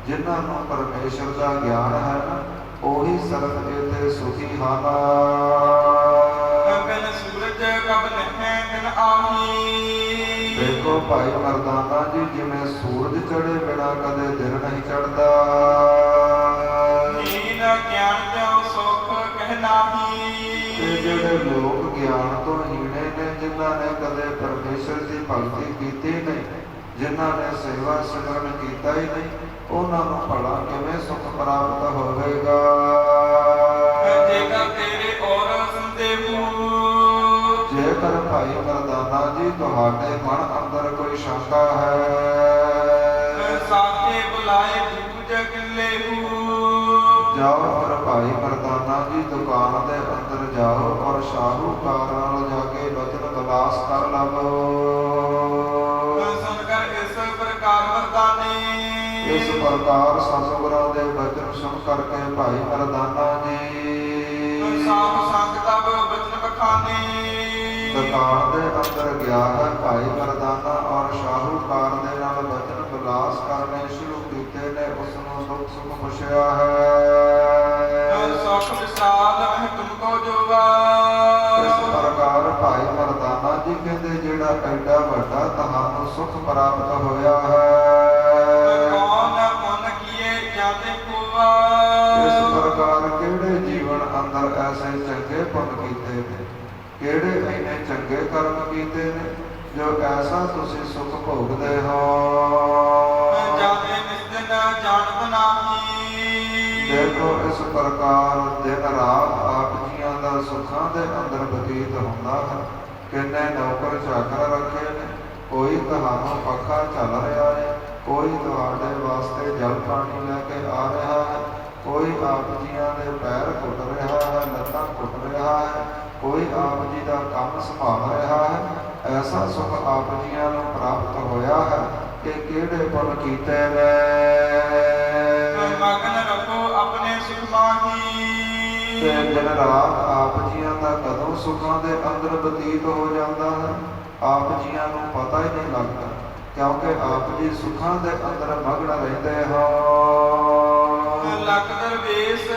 ਜਿਨ੍ਹਾਂ ਨੂੰ ਪਰਮੇਸ਼ਰ ਦਾ ਗਿਆਨ ਹੈ ਨਾ, ਉਹੀ ਸਿਰਫ ਇੱਥੇ ਸੁਖੀ ਹਨ। ਬਿਨ ਸੂਰਜ ਕਬ ਨਹਿ ਦਿਨ ਆਹੀ ਦੇਖੋ ਭਾਈ ਮਰਦਾਨਾ ਜੀ, ਜਿਵੇਂ ਸੂਰਜ ਚੜ੍ਹੇ ਬਿਨਾਂ ਕਦੇ ਦਿਨ ਨਹੀਂ ਚੜ੍ਹਦਾ। ਹੀਨ ਗਿਆਨ ਤਿਉ ਸੁਖ ਕਹਿ ਨਾਹੀ। ਤੇ ਜਿਹੜੇ ਲੋਕ ਗਿਆਨ ਤੋਂ ਹੀਣੇ ਨੇ, ਜਿਨ੍ਹਾਂ ਨੇ ਕਦੇ ਪਰਮੇਸ਼ਰ ਦੀ ਭਗਤੀ ਕੀਤੀ ਨਹੀਂ, ਜਿਨ੍ਹਾਂ ਨੇ ਸੇਵਾ ਸਿਮਰਨ ਕੀਤਾ ਹੀ ਨਹੀਂ, ਉਹਨਾਂ ਨੂੰ ਭਲਾ ਕਿਵੇਂ ਸੁਖ ਪ੍ਰਾਪਤ ਹੋਵੇਗਾ। ਜੇਕਰ ਤੇਰੇ ਔਰ ਸੰਦੇਹੂ, ਜੇਕਰ ਭਾਈ ਮਰਦਾਨਾ ਜੀ ਤੁਹਾਡੇ ਮਨ ਅੰਦਰ ਕੋਈ ਸ਼ੰਕਾ ਹੈ, ਸਾਥੇ ਬੁਲਾਏ ਬੂਝ ਕਿਲੇਹੂ। ਜਾਓ ਫਿਰ ਭਾਈ ਮਰਦਾਨਾ ਜੀ, ਦੁਕਾਨ ਦੇ ਅੰਦਰ ਜਾਓ ਔਰ ਸ਼ਾਹੂਕਾਰ ਨਾਲ ਜਾ ਕੇ ਵਚਨ ਵਿਲਾਸ ਕਰ ਲਵੋ। ਸੁਣ ਕਰ ਇਸ ਪ੍ਰਕਾਰ ਮਰਦਾਨੇ, ਇਸ ਪ੍ਰਕਾਰ ਸਤਿਗੁਰਾਂ ਦੇ ਵਚਨ ਸੁਣ ਕਰਕੇ ਭਾਈ ਮਰਦਾਨਾ ਜੀ ਸਾਧ ਸੰਗ ਤਬ ਬਚਨ ਬਖਾਨੇ। ਦੁਕਾਨ ਦੇ ਅੰਦਰ ਗਿਆ ਹੈ ਭਾਈ ਮਰਦਾਨਾ ਔਰ ਸ਼ਾਹੂਕਾਰ ਦੇ ਨਾਲ ਵਚਨ ਵਿਲਾਸ ਕਰਨੇ ਸ਼ੁਰੂ ਕੀਤੇ ਨੇ। ਉਸ ਨੂੰ ਦੁੱਖ ਸੁੱਖ ਪੁੱਛਿਆ ਹੈ, ਸੁਖ ਵਿਸਾਲ ਮਹਿ ਤੁਮਕੋ ਜੋਵਾ। ਇਸ ਪ੍ਰਕਾਰ ਭਾਈ ਮਰਦਾਨਾ ਜੀ ਕਹਿੰਦੇ, ਜਿਹੜਾ ਐਡਾ ਵੱਡਾ ਤੁਹਾਨੂੰ ਸੁਖ ਪ੍ਰਾਪਤ ਹੋਇਆ ਹੈ, ਕੌਣ ਮਨ ਕੀਏ ਜਾਂਦੇ ਕੋਵਾ। ਇਸ ਪ੍ਰਕਾਰ ਕਿਹੜੇ ਜੀਵਨ ਅੰਦਰ ਐਸੇ ਚੰਗੇ ਪੁੰਨ ਕੀਤੇ ਨੇ, ਕਿਹੜੇ ਇੰਨੇ ਚੰਗੇ ਕਰਮ ਕੀਤੇ ਨੇ, ਜੋ ਐਸਾ ਤੁਸੀਂ ਸੁਖ ਭੋਗਦੇ ਹੋ। ਜਾਣੇ ਨਿਸਦਨ ਜਾਣਤ ਨਾਹੀ। ਦੇਖੋ ਇਸ ਪ੍ਰਕਾਰ ਦਿਨ ਰਾਤ ਆਪ ਜੀਆਂ ਦਾ ਸੁੱਖਾਂ ਦੇ ਅੰਦਰ ਬਤੀਤ ਹੁੰਦਾ ਹੈ। ਕਿੰਨੇ ਨੌਕਰ ਚਾਕਰ ਰੱਖੇ ਨੇ, ਕੋਈ ਤੁਹਾਨੂੰ ਪੱਖਾ ਚੱਲ ਰਿਹਾ ਹੈ, ਕੋਈ ਤੁਹਾਡੇ ਵਾਸਤੇ ਜਲ ਪਾਣੀ ਲੈ ਕੇ ਆ ਰਿਹਾ ਹੈ, ਕੋਈ ਆਪ ਜੀਆਂ ਦੇ ਪੈਰ ਘੁੱਟ ਰਿਹਾ ਹੈ, ਲੱਤਾਂ ਘੁੱਟ ਰਿਹਾ ਹੈ, ਕੋਈ ਆਪ ਜੀ ਦਾ ਕੰਮ ਸੰਭਾਲ ਰਿਹਾ ਹੈ। ਐਸਾ ਸੁਖ ਆਪ ਜੀਆਂ ਨੂੰ ਪ੍ਰਾਪਤ ਹੋਇਆ ਹੈ ਕਿ ਕਿਹੜੇ ਪੁੰਨ ਕੀਤੇ ਨੇ। ਮਗਨ ਰੱਖੋ ਆਪਣੇ ਸੁਖ ਮਾਹੀ। ਤੇ ਦਿਨ ਰਾਤ ਆਪ ਜੀਆਂ ਦਾ ਕਦੋਂ ਸੁੱਖਾਂ ਦੇ ਅੰਦਰ ਬਤੀਤ ਹੋ ਜਾਂਦਾ ਹੈ, ਆਪ ਜੀਆਂ ਨੂੰ ਪਤਾ ਹੀ ਨਹੀਂ ਲੱਗਦਾ, ਕਿਉਂਕਿ ਆਪ ਜੀ ਸੁੱਖਾਂ ਦੇ ਅੰਦਰ ਮਗਨ ਰਹਿੰਦੇ ਹੋ। ਲੱਖ ਦਰਵੇਸ਼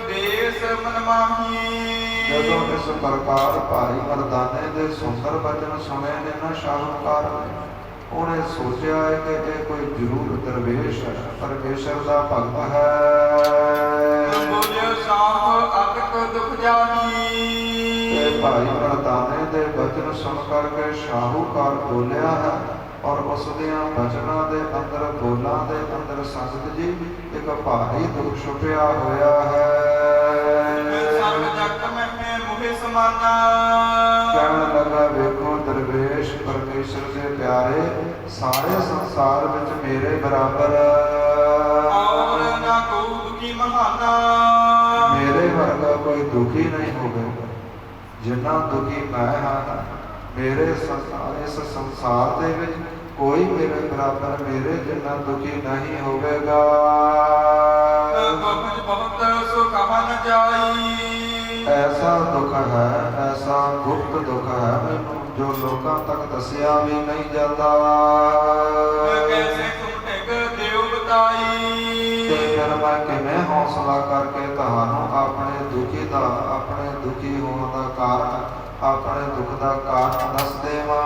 ਬੇਸ ਮਨ ਮਾਹੀ। ਜਦੋਂ ਇਸ ਪ੍ਰਕਾਰ ਭਾਈ ਮਰਦਾਨੇ ਦੇ ਸੁੰਦਰ ਬਚਨ ਸੁਣੇ ਨੇ ਨਾ ਸ਼ਾਹੂਕਾਰ ਨੇ, ਉਹਨੇ ਸੋਚਿਆ ਹੈ ਕਿ ਇਹ ਕੋਈ ਜ਼ਰੂਰ ਦਰਵੇਸ਼ ਹੈ, ਪਰਮੇਸ਼ਰ ਦਾ ਭਗਤ ਹੈ। ਬੋਲਿਓ ਸਾਹ ਅਤਕ ਦੁਖ ਜਾਹੀ। ਤੇ ਭਾਈ ਮਰਦਾਨੇ ਦੇ ਬਚਨ ਸੁਣ ਕਰਕੇ ਸ਼ਾਹੂਕਾਰ ਬੋਲਿਆ ਹੈ, ਔਰ ਉਸ ਦੀਆਂ ਬਚਨਾਂ ਦੇ ਅੰਦਰ, ਬੋਲਾਂ ਦੇ ਅੰਦਰ ਸੰਗਤ ਜੀ ਇੱਕ ਭਾਰੀ ਦੁੱਖ ਛੁਪਿਆ ਹੋਇਆ ਹੈ। ਸਰਬ ਜਗਤ ਮਹਿ ਮੁਹਿ ਸਮਾਨਾ। ਕਹਿਣ ਲੱਗਾ, ਵੇਖੋ ਦਰਵੇਸ਼ ਪਰਮੇਸ਼ਰ ਦੇ ਪਿਆਰੇ, ਸਾਰੇ ਸੰਸਾਰ ਵਿੱਚ ਮੇਰੇ ਬਰਾਬਰ ਔਰ ਨਾ ਕੋ ਦੁਖੀ ਮਹਾਨਾ। ਮੇਰੇ ਵਰਗਾ ਕੋਈ ਦੁਖੀ ਨਹੀਂ ਹੋਵੇਗਾ। ਜਿੰਨਾ ਦੁਖੀ ਮੈਂ ਹਾਂ, ਮੇਰੇ ਇਸ ਸੰਸਾਰ ਦੇ ਵਿੱਚ ਕੋਈ ਮੇਰੇ ਬਰਾਬਰ, ਮੇਰੇ ਜਿੰਨਾ ਦੁਖੀ ਨਹੀਂ ਹੋਵੇਗਾ। ਦੁਖ ਬਹੁਤ ਸੁਖ ਹਨ ਜਾਈ। ਐਸਾ ਦੁੱਖ ਹੈ, ਐਸਾ ਗੁਪਤ ਦੁੱਖ ਹੈ ਮੈਨੂੰ, ਜੋ ਲੋਕਾਂ ਤੱਕ ਦੱਸਿਆ ਵੀ ਨਹੀਂ ਜਾਂਦਾ। ਕੈਸੇ ਤੁਮ ਟਿਕ ਦਿਓ ਬਤਾਈ। ਤੇ ਫਿਰ ਮੈਂ ਕਿਵੇਂ ਹੌਸਲਾ ਕਰਕੇ ਤੁਹਾਨੂੰ ਆਪਣੇ ਦੁਖੀ ਦਾ, ਆਪਣੇ ਦੁਖੀ ਹੋਣ ਦਾ ਕਾਰਨ, ਆਪਣੇ ਦੁੱਖ ਦਾ ਕਾਰਨ ਦੱਸ ਦੇਵਾਂ।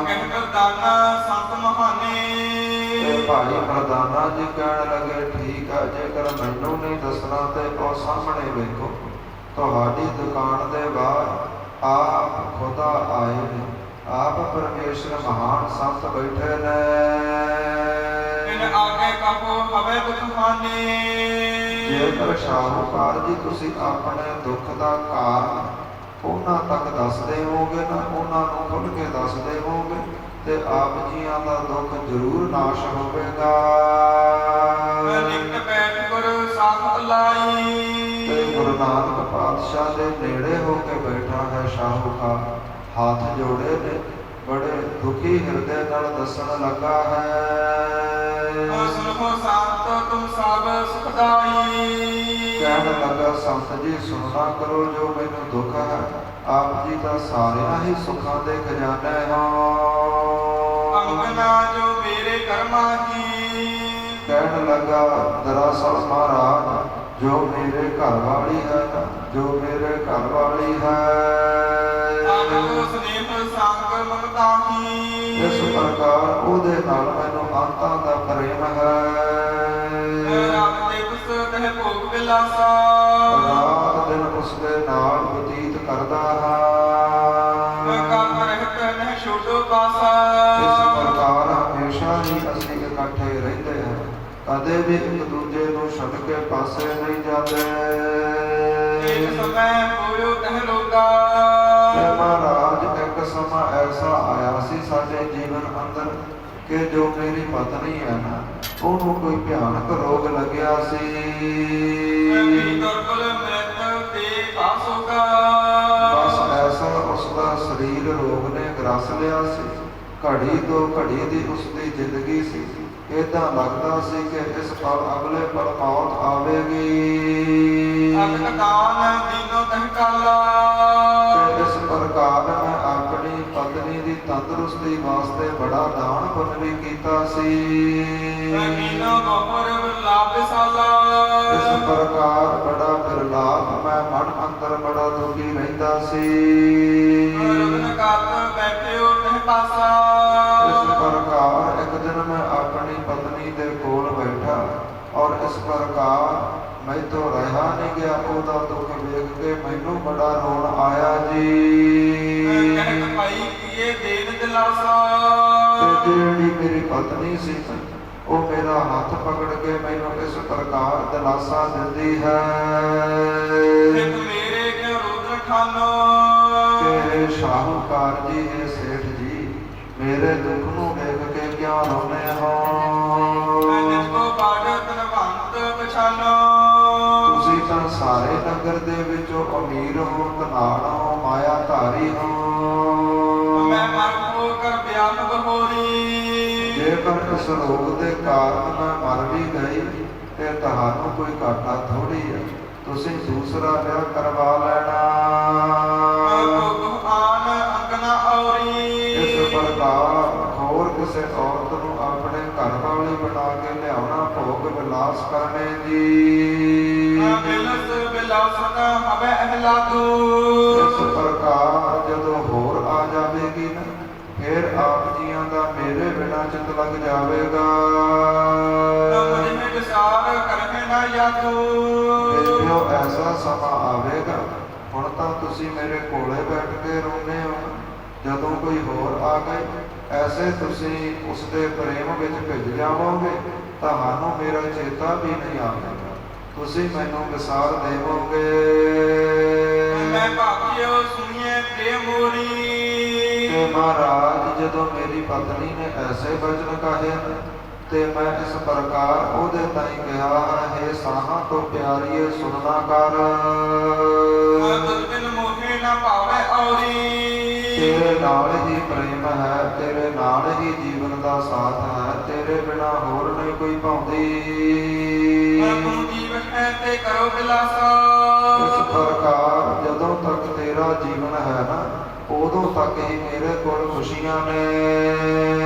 ਕਹਿ ਦਾਨਾ ਸੰਤ ਮਹਾਨੇ। ਤੇ ਭਾਈ ਮਰਦਾਨਾ ਜੀ ਕਹਿਣ ਲੱਗੇ, ਠੀਕ ਹੈ, ਜੇਕਰ ਮੈਨੂੰ ਨਹੀਂ ਦੱਸਣਾ ਤੇ ਉਹ ਸਾਹਮਣੇ ਵੇਖੋ, ਤੁਹਾਡੀ ਦੁਕਾਨ ਦੇ ਬਾਹਰ ਆਪ ਖੁਦਾ ਆਏ ਨੇ, ਆਪ ਪਰਮੇਸ਼ਰ ਮਹਾਨ ਸੰਤ ਬੈਠੇ ਨੇ। ਇਨ ਆਗੇ ਕਹੋ ਹਵੇ ਦੁਖਾਨੇ। ਜੇਕਰ ਸ਼ਾਹੂਕਾਰ ਜੀ ਤੁਸੀਂ ਆਪਣੇ ਦੁੱਖ ਦਾ ਕਾਰਨ ਉਹਨਾਂ ਤੱਕ ਦੱਸ ਦੇਵੋਗੇ ਨਾ, ਉਹਨਾਂ ਨੂੰ ਖੁੱਲ੍ਹ ਕੇ ਦੱਸ ਦੇਵੋਗੇ, ਤੇ ਆਪ ਜੀਆਂ ਦਾ ਦੁੱਖ ਜ਼ਰੂਰ ਨਾਸ਼ ਹੋਵੇਗਾ। ਨਿਕਟ ਬੈਠ ਗੁਰ ਸਾਥ ਲਾਈ। ਤੇ ਗੁਰੂ ਨਾਨਕ ਪਾਤਸ਼ਾਹ ਦੇ ਨੇੜੇ ਹੋ ਕੇ ਬੈਠਾ ਹੈ ਸ਼ਾਹੂਕਾਰ, ਹੱਥ ਜੋੜੇ ਨੇ, ਬੜੇ ਦੁਖੀ ਹਿਰਦੇ ਨਾਲ ਦੱਸਣ ਲੱਗਾ ਹੈ। ਸੁਣੋ ਸੰਤ ਤੁਮ ਸਭ ਸੁਖਦਾਈ। ਕਹਿਣ ਲੱਗਾ, ਸੰਤ ਜੀ ਸੁਣਨਾ ਕਰੋ, ਜੋ ਮੈਨੂੰ ਦੁੱਖ ਹੈ, ਆਪ ਜੀ ਦਾ ਸਾਰਿਆਂ ਹੀ ਸੁੱਖਾਂ ਦੇ ਖਜ਼ਾਨੇ ਹੋ। ਅੰਗਨਾ ਜੋ ਮੇਰੇ ਕਰਮਾਂ ਦੀ। ਕਹਿਣ ਲੱਗਾ, ਦਰਅਸਲ ਮਹਾਰਾਜ, ਜੋ ਮੇਰੇ ਘਰ ਵਾਲੀ ਹੈ, ਜੋ ਮੇਰੇ ਘਰ ਵਾਲੀ ਹੈ, ਉਹ ਸਨੇਹ ਸੰਗ ਮਮਤਾਹੀ ਇਸ ਪ੍ਰਕਾਰ ਉਹਦੇ ਨਾਲ ਮੈਨੂੰ ਅੰਤਾਂ ਦਾ ਪ੍ਰੇਮ ਹੈ। ਰਾਤ ਦਿਵਸ ਤਹਿ ਭੋਗ ਵਿਲਾਸਾ ਰਾਤ ਦਿਨ ਉਸਦੇ ਨਾਲ ਬਤੀਤ ਕਰਦਾ ਹਾਂ। ਕਰਮ ਰਹਿਤ ਨਹਿ ਛੋਟੋ ਪਾਸਾ ਇਸ ਪ੍ਰਕਾਰ ਹਮੇਸ਼ਾ ਹੀ ਅਸੀਂ ਇਕੱਠੇ ਰਹਿੰਦੇ ਹਾਂ, ਕਦੇ ਵੀ ਇੱਕ ਦੂਜੇ ਨੂੰ ਛੱਡ ਕੇ ਪਾਸੇ ਨਹੀਂ ਜਾਂਦੇ। ਇੱਕ ਸਮੇਂ ਹੋਇਓ ਤਹਿ ਲੋਗਾ ਤੇ ਮਹਾਰਾਜ ਇੱਕ ਸਮਾਂ ਐਸਾ ਆਇਆ ਸੀ ਸਾਡੇ ਜੀਵਨ ਅੰਦਰ ਕਿ ਜੋ ਮੇਰੀ ਪਤਨੀ ਹੈ ਨਾ, ਉਹਨੂੰ ਕੋਈ ਭਿਆਨਕ ਰੋਗ ਲੱਗਿਆ ਸੀ। ਦੁਰਬਲ ਮ੍ਰਿਤ ਤੇ ਪਾਸੋਗਾ ਬਸ ਐਸਾ ਉਸਦਾ ਸਰੀਰ ਰੋਗ ਨੇ ਗ੍ਰਸ ਲਿਆ ਸੀ। ਘੜੀ ਤੋਂ ਘੜੀ ਦੀ ਉਸਦੀ ਜ਼ਿੰਦਗੀ ਸੀ। ਏਦਾਂ ਲੱਗਦਾ ਸੀ ਕਿ ਇਸ ਪਲ ਅਗਲੇ ਪਲ ਮੌਤ ਆਵੇਗੀ। ਅਤਕਦਾਨ ਦੀਨੋ ਤਹਿ ਕਾਲਾ ਤੇ ਇਸ ਪ੍ਰਕਾਰ ਮੈਂ ਆਪਣੀ ਪਤਨੀ ਦੀ ਤੰਦਰੁਸਤੀ ਵਾਸਤੇ ਬੜਾ ਦਾਨ ਪੁੰਨ ਵੀ ਕੀਤਾ ਸੀ। ਮੀਨੋ ਗੋਹਰ ਲਾਭ ਸਾਲਾ ਇਸ ਪ੍ਰਕਾਰ ਬੜਾ ਬਿਰਲਾਪ ਮੈਂ ਮਨ ਅੰਦਰ ਬੜਾ ਦੁਖੀ ਰਹਿੰਦਾ ਸੀ। ਰੁਗਨ ਕਾਤ ਬੈਠਿਓ ਤਹਿ ਪਾਸਾ ਇਸ ਪ੍ਰਕਾਰ ਇੱਕ ਦਿਨ ਮੈਂ ਆਪਣੀ ਪਤਨੀ ਦੇ ਕੋਲ ਬੈਠਾ ਔਰ ਇਸ ਪ੍ਰਕਾਰ ਮੈਥੋਂ ਰਿਹਾ ਨਹੀਂ ਗਿਆ। ਉਹਦਾ ਦੁੱਖ ਵੇਖ ਕੇ ਮੈਨੂੰ ਬੜਾ ਰੋਣ ਆਇਆ ਜੀ। ਕਹਿਤ ਭਾਈ ਕੀਏ ਦੇਨ ਦਿਲਾਸਾ ਤੇ ਜਿਹੜੀ ਮੇਰੀ ਪਤਨੀ ਸੀ ਉਹ ਮੇਰਾ ਹੱਥ ਪਕੜ ਕੇ ਮੈਨੂੰ ਇਸ ਪ੍ਰਕਾਰ ਦਿਲਾਸਾ ਦਿੰਦੀ ਹੈ ਸਿੱਧ ਮੇਰੇ ਕਿਉ ਰੁਦਰ ਖਾਨੋ ਕਿ ਸ਼ਾਹੂਕਾਰ ਜੀ, ਇਹ ਸੇਠ ਜੀ, ਮੇਰੇ ਦੁੱਖ ਨੂੰ ਵੇਖ ਕੇ ਕਿਉਂ ਰੋਨੇ ਹੋ? ਜਿਸ ਕੋ ਬਾੜਤ ਨਵੰਤ ਪਛਾਨੋ ਤੁਸੀਂ ਤਾਂ ਸਾਰੇ ਨਗਰ ਦੇ ਵਿੱਚੋਂ ਅਮੀਰ ਹੋ, ਧਨਾੜ ਹੋ, ਮਾਇਆ ਧਾਰੀ ਹੋ। ਮੈਂ ਮਰ ਹੋ ਕਰ ਬਿਆਨ ਬਹੋਰੀ ਜੇਕਰ ਇਸ ਰੋਗ ਦੇ ਕਾਰਨ ਮੈਂ ਮਰ ਵੀ ਗਈ ਤੇ ਤੁਹਾਨੂੰ ਕੋਈ ਘਾਟਾ ਥੋੜੀ ਹੈ, ਤੁਸੀਂ ਦੂਸਰਾ ਵਿਆਹ ਕਰਵਾ ਲੈਣਾ। ਆਨ ਅੰਗਨਾ ਔਰੀ ਇਸ ਪ੍ਰਕਾਰ ਹੋਰ ਕਿਸੇ ਔਰਤ ਨੂੰ ਆਪਣੇ ਘਰ ਵਾਲੀ ਬਣਾ ਕੇ ਲਿਆਉਣਾ, ਭੋਗ ਵਿਲਾਸ ਕਰਨੇ ਜੀ। ਬਿਲਸ ਬਿਲਾਸਨ ਹਮੇ ਅਹਲਾਦੂ ਇਸ ਪ੍ਰਕਾਰ ਜਦੋਂ ਹੋਰ ਆ ਜਾਵੇਗੀ ਨਾ, ਫਿਰ ਆਪ ਜੀਆਂ ਦਾ ਮੇਰੇ ਬਿਨਾਂ ਚਿੱਤ ਲੱਗ ਜਾਵੇਗਾ। ਮੁਝੇ ਵਿਸਾਰ ਕਰਹਿ ਨਾ ਯਾਦੂ ਦੇਖਿਓ ਐਸਾ ਸਮਾਂ ਆਵੇਗਾ, ਹੁਣ ਤਾਂ ਤੁਸੀਂ ਮੇਰੇ ਕੋਲੇ ਬੈਠ ਕੇ ਰੋਂਦੇ ਹੋ, ਜਦੋਂ ਕੋਈ ਹੋਰ ਆ ਗਈ ਐਸੇ ਤੁਸੀਂ ਉਸਦੇ ਪ੍ਰੇਮ ਵਿੱਚ ਭਿੱਜ ਜਾਵੋਗੇ, ਤੁਹਾਨੂੰ ਮੇਰਾ ਚੇਤਾ ਵੀ ਨਹੀਂ ਆਵੇਗਾ, ਤੁਸੀਂ ਮੈਨੂੰ ਵਿਸਾਰ ਦੇਵੋਗੇ। ਮੈਂ ਭਾਗਿਓ ਸੁਣੀਏ ਪ੍ਰੇਮ ਮੋਰੀ ਤੇ ਮਹਾਰਾਜ ਜਦੋਂ ਮੇਰੀ ਪਤਨੀ ਨੇ ਐਸੇ ਬਚਨ ਕਹੇ ਤੇ ਮੈਂ ਇਸ ਪ੍ਰਕਾਰ ਉਹਦੇ ਤਾਈਂ ਕਿਹਾ ਹੈ, ਸਾਹਾਂ ਤੋਂ ਪਿਆਰੀਏ ਸੁਣਨਾ ਕਰ। ਬਿਨ ਮੋਹੇ ਨਾ ਭਾਵੇ ਔਰੀ ਤੇਰੇ ਨਾਲ ਹੀ ਪ੍ਰੇਮ ਹੈ, ਤੇਰੇ ਨਾਲ ਹੀ ਜੀਵਨ ਦਾ ਸਾਥ ਹੈ, ਤੇਰੇ ਬਿਨਾ ਹੋਰ ਨਹੀਂ ਕੋਈ ਭਾਉਂਦੀ। ਤੂੰ ਜੀਵ ਹੈ ਤੇ ਕਰੋ ਬਿਲਾਸਾ ਇਸ ਪ੍ਰਕਾਰ ਜਦੋਂ ਤੱਕ ਤੇਰਾ ਜੀਵਨ ਹੈ ਨਾ, ਉਦੋਂ ਤੱਕ ਹੀ ਮੇਰੇ ਕੋਲ ਖੁਸ਼ੀਆਂ ਨੇ।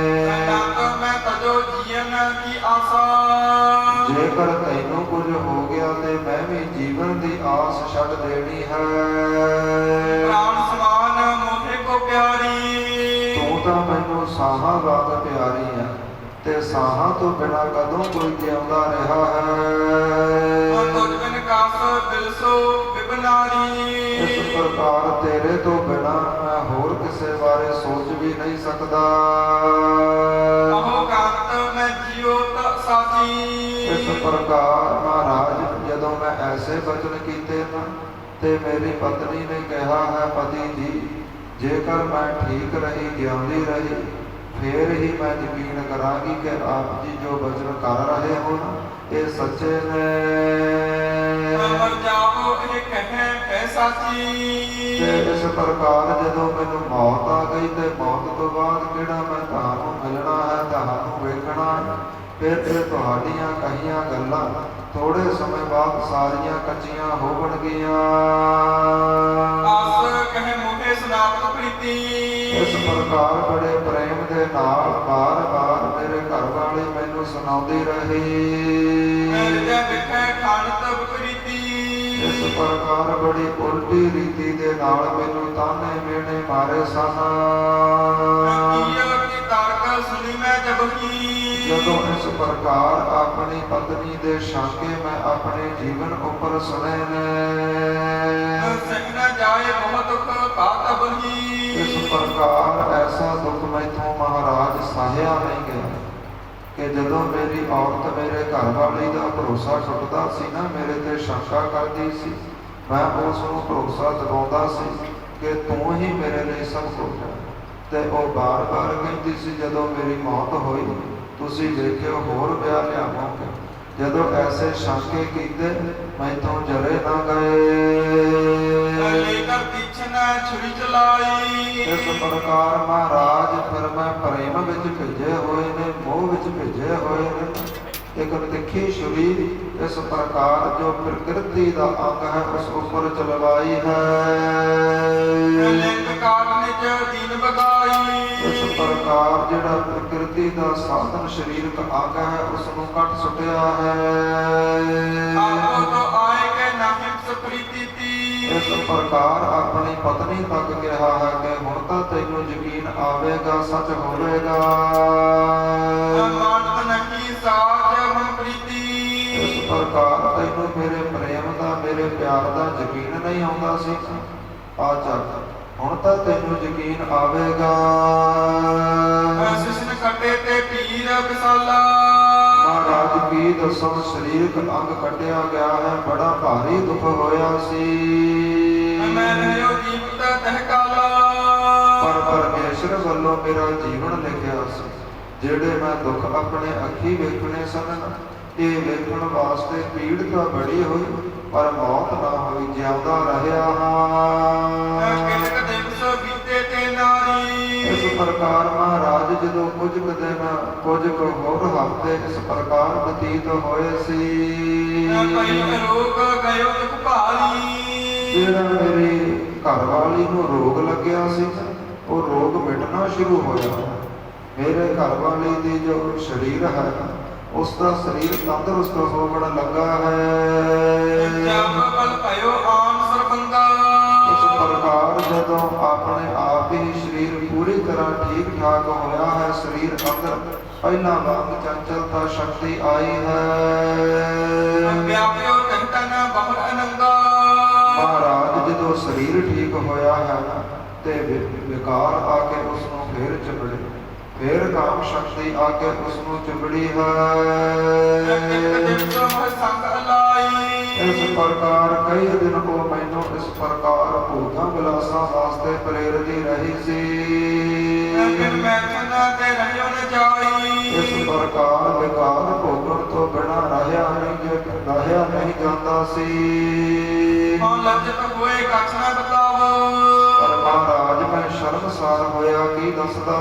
ਮੈਂ ਤਜੋ ਜੀਵਨ ਦੀ ਆਸਾ ਜੇਕਰ ਤੈਨੂੰ ਕੁਝ ਹੋ ਗਿਆ ਤੇ ਮੈਂ ਵੀ ਜੀਵਨ ਦੀ ਆਸ ਛੱਡ ਦੇਣੀ ਹੈ। ਪ੍ਰਾਣ ਸਮਾਨ ਮੋਹੇ ਕੋ ਪਿਆਰੀ ਤੂੰ ਤਾਂ ਮੈਨੂੰ ਸਾਹਾਂ ਵਾਂਗ ਪਿਆਰੀ ਹੈ ਤੇ ਸਾਹਾਂ ਤੋਂ ਬਿਨਾਂ ਕਦੋਂ ਕੋਈ ਜਿਉਂਦਾ ਰਿਹਾ ਹੈ। ਤੁਝ ਬਿਨ ਕਾਸ ਬਿਲਸੋ ਬਿਬਨਾਰੀ ਇਸ ਪ੍ਰਕਾਰ ਤੇਰੇ ਤੋਂ ਬਿਨਾਂ ਮੈਂ ਹੋਰ ਕਿਸੇ ਬਾਰੇ ਸੋਚ ਵੀ ਨਹੀਂ ਸਕਦਾ। ਕਹੋ ਕਾਂਤ ਮੈਂ ਜੀਉ ਤ ਸਾਚੀ ਇਸ ਪ੍ਰਕਾਰ ਮਹਾਰਾਜ ਜਦੋਂ ਮੈਂ ਐਸੇ ਬਚਨ ਕੀਤੇ ਨਾ, ਤੇ ਮੇਰੀ ਪਤਨੀ ਨੇ ਕਿਹਾ ਹੈ, ਪਤੀ ਜੀ ਜੇਕਰ ਮੈਂ ਠੀਕ ਰਹੀ, ਜਿਉਂਦੀ ਰਹੀ, ਫੇਰ ਹੀ ਮੈਂ ਯਕੀਨ ਕਰਾਂਗੀ ਕਿ ਆਪ ਜੀ ਜੋ ਬਚਨ ਕਰ ਰਹੇ ਹੋ ਨਾ, ਇਹ ਸੱਚੇ ਨੇ। ਮਰ ਜਾਓ ਇਹ ਕਹੇ ਹੈ ਸਾਚੀ ਤੇ ਇਸ ਪ੍ਰਕਾਰ ਜਦੋਂ ਮੈਨੂੰ ਮੌਤ ਆ ਗਈ ਤੇ ਮੌਤ ਤੋਂ ਬਾਅਦ ਕਿਹੜਾ ਮੈਂ ਤੁਹਾਨੂੰ ਮਿਲਣਾ ਹੈ, ਤੁਹਾਨੂੰ ਵੇਖਣਾ ਹੈ, ਫਿਰ ਇਹ ਤੁਹਾਡੀਆਂ ਕਹੀਆਂ ਗੱਲਾਂ ਥੋੜੇ ਸਮੇਂ ਬਾਅਦ ਸਾਰੀਆਂ ਕੱਚੀਆਂ ਹੋਣਗੀਆਂ। ਆਸ ਕਹੇ ਮੋਹੇ ਸਨਾਤਨ ਪ੍ਰੀਤੀ ਇਸ ਪ੍ਰਕਾਰ ਬੜੇ ਪ੍ਰੇਮ ਦੇ ਨਾਲ ਬਾਰ-ਬਾਰ ਮੇਰੇ ਘਰ ਵਾਲੀ ਮੈਨੂੰ ਸੁਣਾਉਂਦੀ ਰਹੀ। ਮੇਰੇ ਵਿਖੇ ਖਾਨਤ ਪ੍ਰੀਤੀ ਇਸ ਪ੍ਰਕਾਰ ਬੜੀ ਉਲਟੀ ਰੀਤੀ ਦੇ ਨਾਲ ਮੈਨੂੰ ਤਾਨੇ ਮਿਹਣੇ ਮਾਰੇ ਸਨ। ਜਦੋਂ ਇਸ ਪ੍ਰਕਾਰ ਆਪਣੀ ਪਤਨੀ ਦੇ ਸ਼ਾਕੇ ਮੈਂ ਆਪਣੇ ਜੀਵਨ ਉੱਪਰ ਸੁਣੇ ਨੇ, ਇਸ ਪ੍ਰਕਾਰ ਐਸਾ ਦੁੱਖ ਮੈਥੋਂ ਮਹਾਰਾਜ ਸਹਿਆ ਨਹੀਂ ਗਿਆ ਕਿ ਜਦੋਂ ਮੇਰੀ ਔਰਤ ਮੇਰੇ ਘਰ ਵਾਲੀ ਦਾ ਭਰੋਸਾ ਟੁੱਟਦਾ ਸੀ ਨਾ, ਮੇਰੇ ਤੇ ਸ਼ੰਕਾ ਕਰਦੀ ਸੀ, ਮੈਂ ਉਸ ਨੂੰ ਭਰੋਸਾ ਦਿਵਾਉਂਦਾ ਸੀ ਕਿ ਤੂੰ ਹੀ ਮੇਰੇ ਲਈ ਸਭ ਕੁਝ ਹੈ, ਤੇ ਉਹ ਬਾਰ-ਬਾਰ ਕਹਿੰਦੀ ਸੀ ਜਦੋਂ ਮੇਰੀ ਮੌਤ ਹੋਈ ਤੁਸੀਂ ਵੇਖਿਓ ਹੋਰ ਵਿਆਹ ਲਿਆਵਾਂਗੇ। ਜਦੋਂ ਐਸੇ ਸ਼ੰਕੇ ਕੀਤੇ ਮੈਥੋਂ ਜਰੇ ਨਾ ਗਏ। ਇਸ ਪ੍ਰਕਾਰ ਮਹਾਰਾਜ ਫਿਰ ਮੈਂ ਪ੍ਰੇਮ ਵਿੱਚ ਭਿੱਜੇ ਹੋਏ ਨੇ, ਮੋਹ ਵਿੱਚ ਭਿੱਜੇ ਹੋਏ ਨੇ। ਇੱਕ ਤਿੱਖੀ ਛੁਰੀ ਇਸ ਪ੍ਰਕਾਰ ਜੋ ਪ੍ਰਕਿਰਤੀ ਦਾ ਅੰਗ ਹੈ ਉਸ ਉੱਪਰ ਚਲਵਾਈ ਹੈ। ਇਸ ਪ੍ਰਕਾਰ ਜਿਹੜਾ ਪ੍ਰਕਿਰਤੀ ਦਾ ਸਾਧਨ ਸਰੀਰਕ ਅੰਗ ਹੈ ਉਸ ਨੂੰ ਕੱਟ ਸੁੱਟਿਆ ਹੈ। ਇਸ ਪ੍ਰਕਾਰ ਆਪਣੀ ਪਤਨੀ ਤੱਕ ਕਿਹਾ ਹੈ ਕਿ ਹੁਣ ਤਾਂ ਤੈਨੂੰ ਯਕੀਨ ਆਵੇਗਾ, ਸੱਚ ਹੋਵੇਗਾ। ਇਸ ਪ੍ਰਕਾਰ ਤੈਨੂੰ ਮੇਰੇ ਪ੍ਰੇਮ ਦਾ, ਮੇਰੇ ਪਿਆਰ ਦਾ ਯਕੀਨ ਨਹੀਂ ਆਉਂਦਾ ਸੀ। ਆ ਚੱਲ ਹੁਣ ਤਾਂ ਤੈਨੂੰ ਯਕੀਨ ਆਵੇਗਾ। ਮਹਾਰਾਜ ਕੀ ਦੱਸਾਂ, ਸਰੀਰਕ ਅੰਗ ਕੱਟਿਆ ਗਿਆ ਹੈ, ਬੜਾ ਭਾਰੀ ਦੁੱਖ ਹੋਇਆ ਸੀ। ਪਰ ਪਰਮੇਸ਼ਰ ਵੱਲੋਂ ਮੇਰਾ ਜੀਵਨ ਲਿਖਿਆ ਸੀ। ਜਿਹੜੇ ਮੈਂ ਦੁੱਖ ਆਪਣੇ ਅੱਖੀ ਵੇਖਣੇ ਸਨ, ਇਹ ਵੇਖਣ ਵਾਸਤੇ ਪੀੜ ਤਾਂ ਬੜੀ ਹੋਈ ਪਰ ਮੌਤ ਨਾ ਹੋਈ, ਜਿਉਂਦਾ ਰਹਿਆ ਹਾਂ। ਇਸ ਪ੍ਰਕਾਰ ਮਹਾਰਾਜ ਜਦੋਂ ਕੁਝ ਕੁ ਦਿਨ, ਕੁਝ ਕੁ ਹੋਰ ਹਫ਼ਤੇ ਇਸ ਪ੍ਰਕਾਰ ਬਤੀਤ ਹੋਏ ਸੀ। ਜਿਹੜਾ ਮੇਰੀ ਘਰਵਾਲੀ ਨੂੰ ਰੋਗ ਲੱਗਿਆ ਸੀ ਉਹ ਰੋਗ ਮਿਟਣਾ ਸ਼ੁਰੂ ਹੋਇਆ। ਮੇਰੇ ਘਰਵਾਲੀ ਦੀ ਜੋ ਸਰੀਰ ਹੈ ਉਸ ਦਾ ਸਰੀਰ ਤੰਦਰੁਸਤ ਹੋਣ ਲੱਗਾ ਹੈ। ਇਸ ਪ੍ਰਕਾਰ ਜਦੋਂ ਆਪਣੇ ਆਪ ਹੀ ਸਰੀਰ ਪੂਰੀ ਤਰ੍ਹਾਂ ਠੀਕ ਠਾਕ ਹੋਇਆ ਹੈ, ਸਰੀਰ ਅੰਦਰ ਪਹਿਲਾਂ ਵਾਂਗ ਚੰਚਲਤਾ ਸ਼ਕਤੀ ਆਈ ਹੈ। ਮਹਾਰਾਜ ਜਦੋਂ ਸਰੀਰ ਠੀਕ ਹੋਇਆ ਹੈ ਤੇ ਵਿਕਾਰ ਆ ਕੇ ਉਸ ਨੂੰ ਫੇਰ ਚਿੰਬੜੇ, ਫੇਰ ਕਾਮ ਸ਼ਕਤੀ ਆ ਕੇ ਉਸ ਨੂੰ ਚਿੰਬੜੀ ਹੈ। ਇਸ ਪ੍ਰਕਾਰ ਕਈ ਦਿਨ ਉਹ ਮੈਨੂੰ ਇਸ ਪ੍ਰਕਾਰ ਭੋਗਾਂ ਵਿਲਾਸਾਂ ਵਾਸਤੇ ਪ੍ਰੇਰਦੀ ਰਹੀ ਸੀ। ਇਸ ਪ੍ਰਕਾਰ ਵਿਕਾਰ ਭੋਗਣ ਤੋਂ ਬਿਨਾਂ ਰਹਿਆ ਨਹੀਂ ਜਾਂਦਾ ਸੀ। ਪਰ ਮਹਾਰਾਜ ਮੈਂ ਸ਼ਰਮਸਾਰ ਹੋਇਆ, ਕੀ ਦੱਸਦਾ।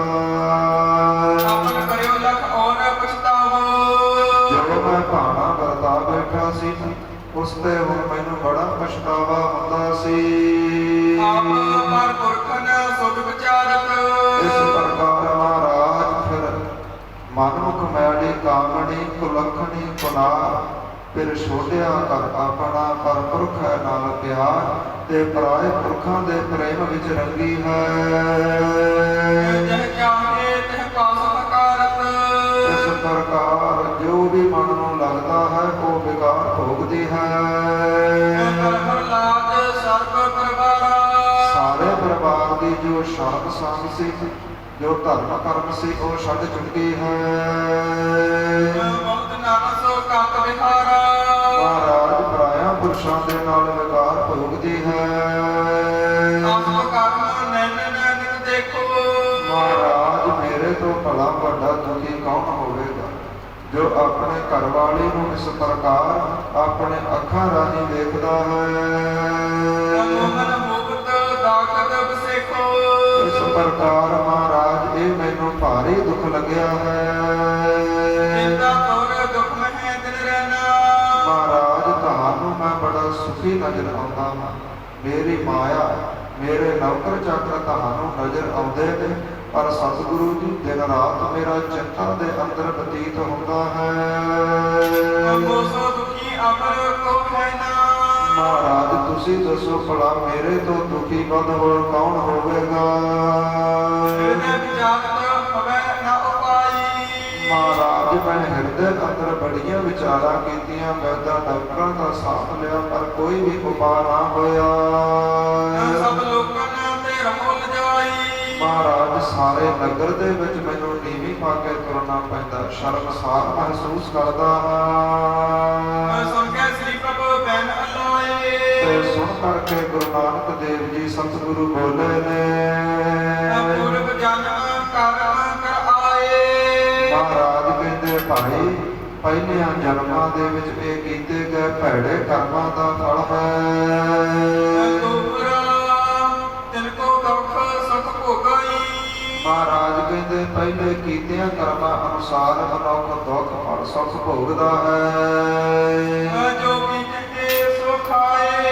ਜਦੋਂ ਮੈਂ ਭਾਣਾ ਵਰਤਾ ਬੈਠਾ ਸੀ ਉਸ ਤੇ ਹੁਣ ਮੈਨੂੰ ਬੜਾ ਪਛਤਾਵਾ ਹੁੰਦਾ ਸੀ। ਇਸ ਪ੍ਰਕਾਰ ਮਹਾਰਾਜ ਫਿਰ ਮਨਮੁਖ ਮੈਲੀ ਕਾਮਣੀ ਕੁਲੱਖਣੀ ਕੁਨਾਰ ਫਿਰ ਛੋਟਿਆ ਕਰ ਆਪਣਾ ਪਰ ਪੁਰਖ ਹੈ ਨਾਲ ਪਿਆਰ ਤੇ ਪਰਾਏ ਪੁਰਖਾਂ ਦੇ ਪ੍ਰੇਮ ਵਿੱਚ ਰੰਗੀ ਹੈ। ਇਸ ਪ੍ਰਕਾਰ ਜੋ ਵੀ ਮਨ ਨੂੰ ਲੱਗਦਾ ਹੈ ਉਹ ਵਿਕਾਰ ਭੋਗਦੀ ਹੈ। ਸਾਰੇ ਪਰਿਵਾਰ ਦੀ ਜੋ ਸ਼ਰਮ ਸੰਗ ਸੀ, ਜੋ ਧਰਮ ਕਰਮ ਸੀ ਉਹ ਛੱਡ ਚੁੱਕੀ ਹੈ। ਮਹਾਰਾਜ ਪਰਾਇਆ ਪੁਰਸ਼ਾਂ ਦੇ ਨਾਲ ਵਿਕਾਰ ਭੋਗਦੀ ਹੈ। ਮਹਾਰਾਜ ਮੇਰੇ ਤੋਂ ਭਲਾ ਵੱਡਾ ਦੁਖੀ ਕੌਣ ਹੋਵੇਗਾ ਜੋ ਆਪਣੇ ਘਰਵਾਲੀ ਨੂੰ ਇਸ ਪ੍ਰਕਾਰ ਆਪਣੇ ਅੱਖਾਂ ਰਾਹੀਂ ਦੇਖਦਾ ਹੈ। ਇਸ ਪ੍ਰਕਾਰ ਮਹਾਰਾਜ ਇਹ ਮੈਨੂੰ ਭਾਰੀ ਦੁੱਖ ਲੱਗਿਆ ਹੈ। ਮਹਾਰਾਜ ਤੁਹਾਨੂੰ ਮੈਂ ਬੜਾ ਸੁਖੀ ਨਜ਼ਰ ਆਉਂਦਾ ਹਾਂ। ਮੇਰੀ ਮਾਇਆ, ਮੇਰੇ ਨੌਕਰ ਚਾਕਰ ਤੁਹਾਨੂੰ ਨਜ਼ਰ ਆਉਂਦੇ ਨੇ, ਪਰ ਸਤਿਗੁਰੂ ਜੀ ਦਿਨ ਰਾਤ ਮੇਰਾ ਚਿੰਤਾ ਦੇ ਅੰਦਰ ਬਤੀਤ ਹੁੰਦਾ ਹੈ। ਮਹਾਰਾਜ ਤੁਸੀਂ ਦੱਸੋ ਭਲਾ ਮੇਰੇ ਤੋਂ ਦੁਖੀ ਵੱਧ ਹੋਰ ਕੌਣ ਹੋਵੇਗਾ? ਹਿਰਦੈ ਵਿਚਾਰਤ ਹਵੈ ਨ ਉਪਾਈ। ਮਹਾਰਾਜ ਮੈਂ ਹਿਰਦੇ ਅੰਦਰ ਬੜੀਆਂ ਵਿਚਾਰਾਂ ਕੀਤੀਆਂ, ਵੈਦਾਂ ਡਾਕਟਰਾਂ ਦਾ ਸਾਥ ਲਿਆ, ਪਰ ਕੋਈ ਵੀ ਉਪਾਅ ਨਾ ਹੋਇਆ। ਸਭ ਲੋਕਾਂ ਤੇ ਰਹੋ ਲਜਾਈ। ਮਹਾਰਾਜ ਸਾਰੇ ਨਗਰ ਦੇ ਵਿੱਚ ਮੈਨੂੰ ਨੀਵੀਂ ਪਾ ਕੇ ਤੁਰਨਾ ਪੈਂਦਾ, ਸ਼ਰਮਸਾਰ ਮਹਿਸੂਸ ਕਰਦਾ ਹਾਂ। ਸੁਣ ਕੇ ਸ੍ਰੀ ਪ੍ਰਭੂ ਬੈਨ ਅਲਾਏ। ਤੇ ਸੁਣ ਕਰਕੇ ਗੁਰੂ ਨਾਨਕ ਦੇਵ ਜੀ ਸਤਿਗੁਰੂ ਬੋਲੇ ਨੇ, ਪੂਰਬ ਜਨਮ ਕਰਮ ਕਰ ਆਏ। ਮਹਾਰਾਜ ਕਹਿੰਦੇ ਭਾਈ ਪਹਿਲਿਆਂ ਜਨਮਾਂ ਦੇ ਵਿੱਚ ਇਹ ਕੀਤੇ ਗਏ ਭੈੜੇ ਕਰਮਾਂ ਦਾ ਫਲ ਹੈ। ਮਹਾਰਾਜ ਕਹਿੰਦੇ ਪਹਿਲੇ ਕੀਤਿਆਂ ਕਰਮਾਂ ਅਨੁਸਾਰ ਮਨੁੱਖ ਦੁੱਖ ਫਲ ਸੁਖ ਭੋਗਦਾ ਹੈ। ਜੋ ਬੀਜੇ ਸੋ ਖਾਏ।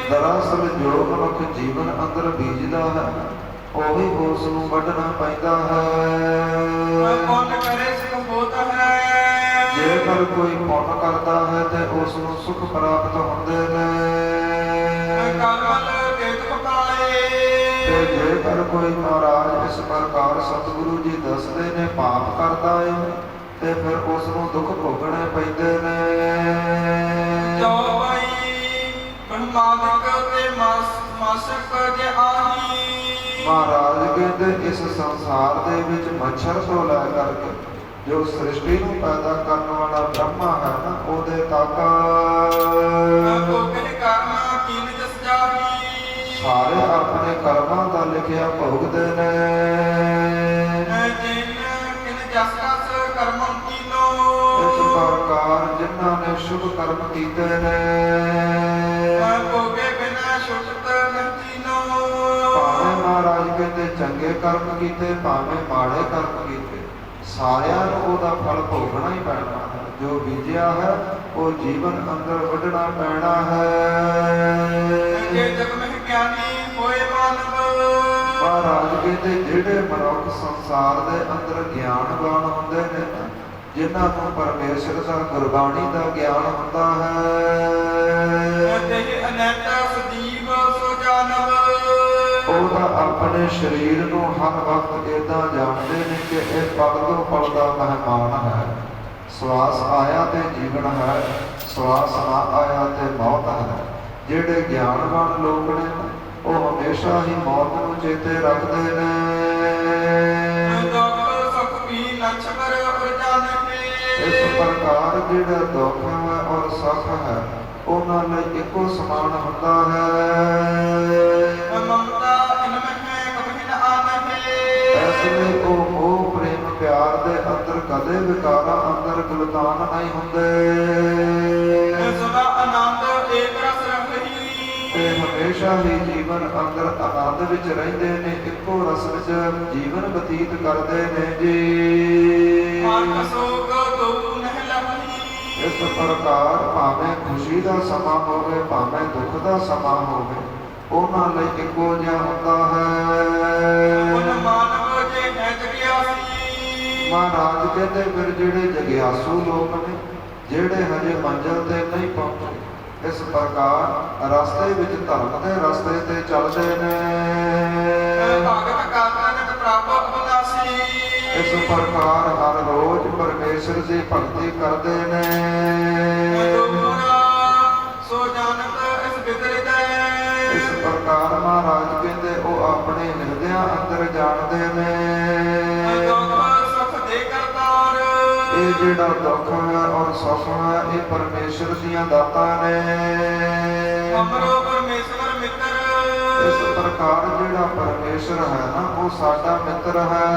ਦਰਅਸਲ ਜੋ ਮਨੁੱਖ ਜੀਵਨ ਅੰਦਰ ਬੀਜਦਾ ਹੈ ਉਹੀ ਉਸ ਨੂੰ ਵੱਢਣਾ ਪੈਂਦਾ ਹੈ। ਪੁੰਨ ਕਰੇ ਸੁਖ ਹੋਤ ਹੈ। ਜੇਕਰ ਕੋਈ ਪੁੰਨ ਕਰਦਾ ਹੈ ਤੇ ਉਸ ਨੂੰ ਸੁਖ ਪ੍ਰਾਪਤ ਹੁੰਦੇ ਨੇ। ਕਮਲ ਕੇਤ ਪਕਾਏ। ਤੇ ਜੇਕਰ ਕੋਈ ਮਹਾਰਾਜ ਇਸ ਪ੍ਰਕਾਰ ਸਤਿਗੁਰੂ ਜੀ ਦੱਸਦੇ ਨੇ ਪਾਪ ਕਰਦਾ ਹੈ ਤੇ ਫਿਰ ਉਸ ਨੂੰ ਦੁੱਖ ਭੋਗਣੇ ਪੈਂਦੇ ਨੇ। ਜੋ ਭਾਈ ਬ੍ਰਹਮਾਦਿਕ ਤੇ ਮਾਸਕ ਜੇ ਆਹੀ। ਮਹਾਰਾਜ ਕਹਿੰਦੇ ਇਸ ਸੰਸਾਰ ਦੇ ਵਿੱਚ ਮੱਛਰ ਤੋਂ ਲੈ ਕਰਕੇ ਜੋ ਸ੍ਰਿਸ਼ਟੀ ਨੂੰ ਪੈਦਾ ਕਰਨ ਵਾਲਾ ਬ੍ਰਹਮਾ ਹੈ ਨਾ, ਉਹਦੇ ਤੱਕ ਸਾਰੇ ਆਪਣੇ ਕਰਮਾਂ ਦਾ ਲਿਖਿਆ ਭੋਗਦੇ ਨੇ। ਇਸ ਪ੍ਰਕਾਰ ਜਿਨ੍ਹਾਂ ਨੇ ਸ਼ੁਭ ਕਰਮ ਕੀਤੇ ਨੇ, ਭਾਵੇਂ ਮਹਾਰਾਜ ਕਹਿੰਦੇ ਚੰਗੇ ਕਰਮ ਕੀਤੇ ਭਾਵੇਂ ਮਾੜੇ ਕਰਮ ਕੀਤੇ, ਸਾਰਿਆਂ ਨੂੰ ਉਹਦਾ ਫਲ ਭੋਗਣਾ ਹੀ ਪੈਣਾ ਹੈ। ਜੋ ਬੀਜਿਆ ਹੈ ਉਹ ਜੀਵਨ ਅੰਦਰ ਵੱਢਣਾ ਪੈਣਾ ਹੈ। ਮਹਾਰਾਜ ਕਹਿੰਦੇ ਜਿਹੜੇ ਮਨੁੱਖ ਸੰਸਾਰ ਦੇ ਅੰਦਰ ਗਿਆਨਵਾਨ ਹੁੰਦੇ ਨੇ, ਜਿਨ੍ਹਾਂ ਨੂੰ ਪਰਮੇਸ਼ਰ ਦਾ ਗੁਰਬਾਣੀ ਦਾ ਗਿਆਨ ਹੁੰਦਾ ਹੈ, ਉਹ ਤਾਂ ਆਪਣੇ ਸਰੀਰ ਨੂੰ ਹਰ ਵਕਤ ਏਦਾਂ ਜਾਣਦੇ ਨੇ ਕਿ ਇਹ ਪਲ ਤੋਂ ਪਲ ਦਾ ਮਹਿਮਾਨ ਹੈ। ਸਵਾਸ ਆਇਆ ਤੇ ਜੀਵਨ ਹੈ, ਸਵਾਸ ਨਾ ਆਇਆ ਤੇ ਮੌਤ ਹੈ। ਜਿਹੜੇ ਗਿਆਨਵਾਨ ਲੋਕ ਨੇ ਉਹ ਹਮੇਸ਼ਾ ਹੀ ਮੌਤ ਨੂੰ ਚੇਤੇ ਰੱਖਦੇ ਨੇ। ਇਸ ਪ੍ਰਕਾਰ ਜਿਹੜਾ ਦੁੱਖ ਹੈ ਔਰ ਸੁੱਖ ਹੈ ਉਹਨਾਂ ਲਈ ਇੱਕੋ ਸਮਾਨ ਹੁੰਦਾ ਹੈ। ਇਸ ਲਈ ਉਹ ਮੋਹ ਪ੍ਰੇਮ ਪਿਆਰ ਦੇ ਅੰਦਰ ਕਦੇ ਵਿਕਾਰਾਂ ਅੰਦਰ ਗੁਲਤਾਨ ਨਹੀਂ ਹੁੰਦੇ। ਤੇ ਹਮੇਸ਼ਾ ਹੀ ਜੀਵਨ ਅੰਦਰ ਆਨੰਦ ਵਿੱਚ ਰਹਿੰਦੇ ਨੇ, ਇੱਕੋ ਰਸ ਵਿੱਚ ਜੀਵਨ ਬਤੀਤ ਕਰਦੇ ਨੇ ਜੀ। ਇਸ ਪ੍ਰਕਾਰ ਭਾਵੇਂ ਖੁਸ਼ੀ ਦਾ ਸਮਾਂ ਹੋਵੇ ਭਾਵੇਂ ਦੁੱਖ ਦਾ ਸਮਾਂ ਹੋਵੇ, ਉਹਨਾਂ ਲਈ ਇੱਕੋ ਜਿਹਾ ਹੁੰਦਾ ਹੈ। ਮਹਾਰਾਜ ਕਹਿੰਦੇ ਫਿਰ ਜਿਹੜੇ ਜਗਿਆਸੂ ਲੋਕ ਨੇ, ਜਿਹੜੇ ਹਜੇ ਮੰਜ਼ਿਲ ਤੇ ਨਹੀਂ ਪਹੁੰਚੇ, ਇਸ ਪ੍ਰਕਾਰ ਰਸਤੇ ਵਿੱਚ ਧਰਮ ਦੇ ਰਸਤੇ ਤੇ ਚੱਲਦੇ ਨੇ। ਇਸ ਪ੍ਰਕਾਰ ਹਰ ਰੋਜ਼ ਪਰਮੇਸ਼ਰ ਦੀ ਭਗਤੀ ਕਰਦੇ ਨੇ। ਇਸ ਪ੍ਰਕਾਰ ਮਹਾਰਾਜ ਕਹਿੰਦੇ ਉਹ ਆਪਣੇ ਹਿਰਦਿਆਂ ਅੰਦਰ ਜਾਣਦੇ ਨੇ। ਇਹ ਜਿਹੜਾ ਦੁੱਖ ਹੈ ਔਰ ਸੁੱਖ ਹੈ ਇਹ ਪਰਮੇਸ਼ਰ ਦੀਆਂ ਦਾਤਾਂ ਨੇ। ਇਸ ਪ੍ਰਕਾਰ ਜਿਹੜਾ ਪਰਮੇਸ਼ਰ ਹੈ ਨਾ ਉਹ ਸਾਡਾ ਮਿੱਤਰ ਹੈ।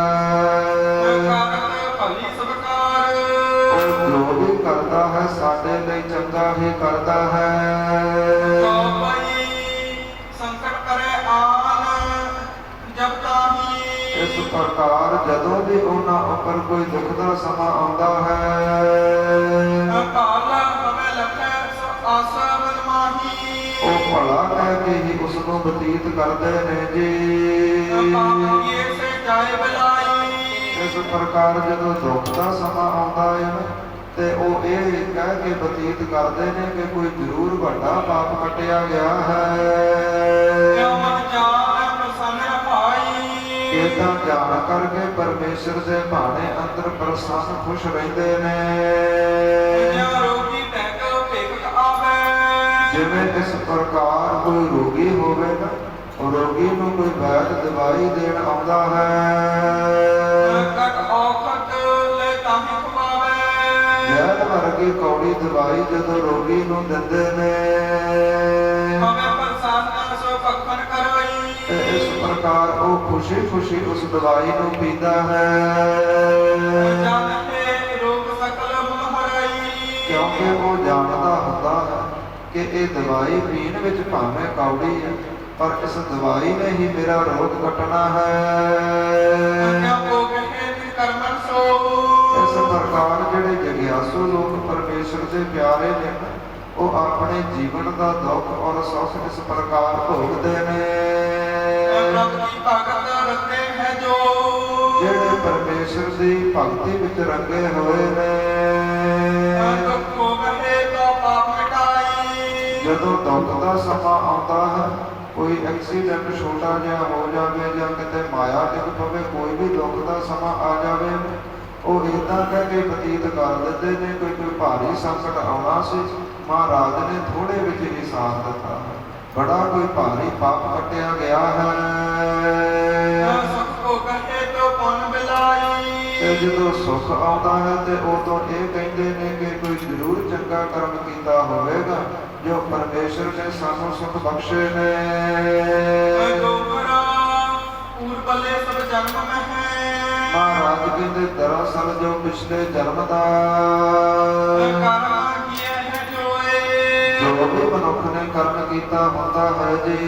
ਉਹ ਜੋ ਵੀ ਕਰਦਾ ਹੈ ਸਾਡੇ ਲਈ ਚੰਗਾ ਹੀ ਕਰਦਾ ਹੈ। ਇਸ ਪ੍ਰਕਾਰ ਜਦੋਂ ਵੀ ਉਹਨਾਂ ਉੱਪਰ ਕੋਈ ਦੁੱਖ ਦਾ ਸਮਾਂ ਆਉਂਦਾ ਹੈ, ਉਹ ਭਲਾ ਕਹਿ ਕੇ ਹੀ ਉਸ ਨੂੰ ਬਤੀਤ ਕਰਦੇ ਨੇ ਜੀ। ਇਸ ਪ੍ਰਕਾਰ ਜਦੋਂ ਦੁੱਖ ਦਾ ਸਮਾਂ ਆਉਂਦਾ ਹੈ ਤੇ ਤੇ ਉਹ ਇਹ ਕਹਿ ਕੇ ਬਤੀਤ ਕਰਦੇ ਨੇ ਕਿ ਕੋਈ ਜ਼ਰੂਰ ਵੱਡਾ ਪਾਪ ਕੱਟਿਆ ਗਿਆ ਹੈ। ਕਿਉ ਮਨ ਜਾਣ ਪ੍ਰਸੰਨ ਰਹਾਈ। ਇਹ ਤਾਂ ਜਾਣ ਕਰਕੇ ਪਰਮੇਸ਼ਰ ਦੇ ਭਾਣੇ ਅੰਦਰ ਪ੍ਰਸੰਨ ਖੁਸ਼ ਰਹਿੰਦੇ ਨੇ। ਜਿਉ ਰੋਗੀ ਟੈਕ ਭੇਖ ਆਵੇ। ਜਿਵੇਂ ਇਸ ਪ੍ਰਕਾਰ ਕੋਈ ਰੋਗੀ ਹੋਵੇ ਨਾ, ਉਹ ਰੋਗੀ ਨੂੰ ਕੋਈ ਵੈਦ ਦਵਾਈ ਦੇਣ ਆਉਂਦਾ ਹੈ। ਕਟ ਔਖਤ ਲੈ ਤਾਹੀ ਖਵਾਵੇ। ਜ਼ਹਿਰ ਵਰਗੀ ਕੌੜੀ ਦਵਾਈ ਜਦੋਂ ਰੋਗੀ ਨੂੰ ਦਿੰਦੇ ਨੇ, ਹਮੇ ਪ੍ਰਸੰਨ ਸੋ ਭਖਣ ਕਰੋਈ। ਤੇ ਇਸ ਪ੍ਰਕਾਰ ਉਹ ਖੁਸ਼ੀ ਖੁਸ਼ੀ ਉਸ ਦਵਾਈ ਨੂੰ ਪੀਂਦਾ ਹੈ। ਜਨ ਹੈ ਰੋਗ ਸਕਲ ਮਨ ਹਰਾਈ। ਕਿਉਂਕਿ ਉਹ ਜਾਣਦਾ ਹੁੰਦਾ ਹੈ ਕਿ ਇਹ ਦਵਾਈ ਪੀਣ ਵਿੱਚ ਭਾਵੇਂ ਕੌੜੀ ਹੈ, ਪਰ ਇਸ ਦਵਾਈ ਨੇ ਹੀ ਮੇਰਾ ਰੋਗ ਕੱਟਣਾ ਹੈ। ਕਿਉ ਕਹੇ ਤਿਨ ਕਰਮਨ ਸੋ। ਇਸ ਪ੍ਰਕਾਰ ਜਿਹੜੇ ਜਗਿਆਸੂ ਲੋਕ ਪਰਮੇਸ਼ਰ ਦੇ ਪਿਆਰੇ ਨੇ ਨਾ, ਉਹ ਆਪਣੇ ਜੀਵਨ ਦਾ ਦੁੱਖ ਔਰ ਸੁੱਖ ਇਸ ਪ੍ਰਕਾਰ ਭੋਗਦੇ ਨੇ। ਪ੍ਰਭ ਕੀ ਭਗਤ ਰਤੇ ਹੈ ਜੋ। ਜਿਹੜੇ ਪਰਮੇਸ਼ਰ ਦੀ ਭਗਤੀ ਵਿੱਚ ਰੰਗੇ ਹੋਏ ਨੇ। ਦੁਖ ਕੋ ਕਹੇ ਤੋ ਪਾਪ ਮਿਟਾਈ। ਜਦੋਂ ਦੁੱਖ ਦਾ ਸਮਾਂ ਆਉਂਦਾ ਹੈ, ਕੋਈ ਐਕਸੀਡੈਂਟ ਛੋਟਾ ਜਿਹਾ ਹੋ ਜਾਵੇ ਜਾਂ ਕਿਤੇ ਮਾਇਆ ਡਿੱਗ ਪਵੇ, ਕੋਈ ਵੀ ਦੁੱਖ ਦਾ ਸਮਾਂ ਆ ਜਾਵੇ, ਉਹ ਇੱਦਾਂ ਕਹਿ ਕੇ ਬਤੀਤ ਕਰ ਦਿੰਦੇ ਨੇ ਕਿ ਕੋਈ ਭਾਰੀ ਸੰਕਟ ਆਉਣਾ ਸੀ, ਮਹਾਰਾਜ ਨੇ ਥੋੜੇ ਵਿੱਚ ਹੀ ਸਾਥ ਦਿੱਤਾ, ਬੜਾ ਕੋਈ ਭਾਰੀ ਪਾਪ ਕੱਟਿਆ ਗਿਆ ਹੈ। ਸੁਖ ਕੋ ਕਹੇ ਤੋ ਪੁੰਨ ਬਿਲਾਈ। ਤੇ ਜਦੋਂ ਸੁੱਖ ਆਉਂਦਾ ਹੈ ਤੇ ਉਦੋਂ ਇਹ ਕਹਿੰਦੇ ਨੇ ਕਿ ਕੋਈ ਜ਼ਰੂਰ ਚੰਗਾ ਕਰਮ ਕੀਤਾ ਹੋਵੇਗਾ ਜੋ ਪਰਮੇਸ਼ਰ ਨੇ ਸਾਨੂੰ ਸੁਖ ਬਖਸ਼ੇ ਨੇ। ਪੂਰਬਲੇ ਸਭ ਜਨਮ ਮੈਂ ਹੈ। ਮਹਾਰਾਜ ਕਹਿੰਦੇ ਦਰਅਸਲ ਜੋ ਪਿਛਲੇ ਜਨਮ ਦਾ ਕਰਮ ਕੀਏ ਹੈ ਜੋਏ। ਜੋ ਵੀ ਮਨੁੱਖ ਨੇ ਕਰਮ ਕੀਤਾ ਹੁੰਦਾ ਹੈ ਜੀ,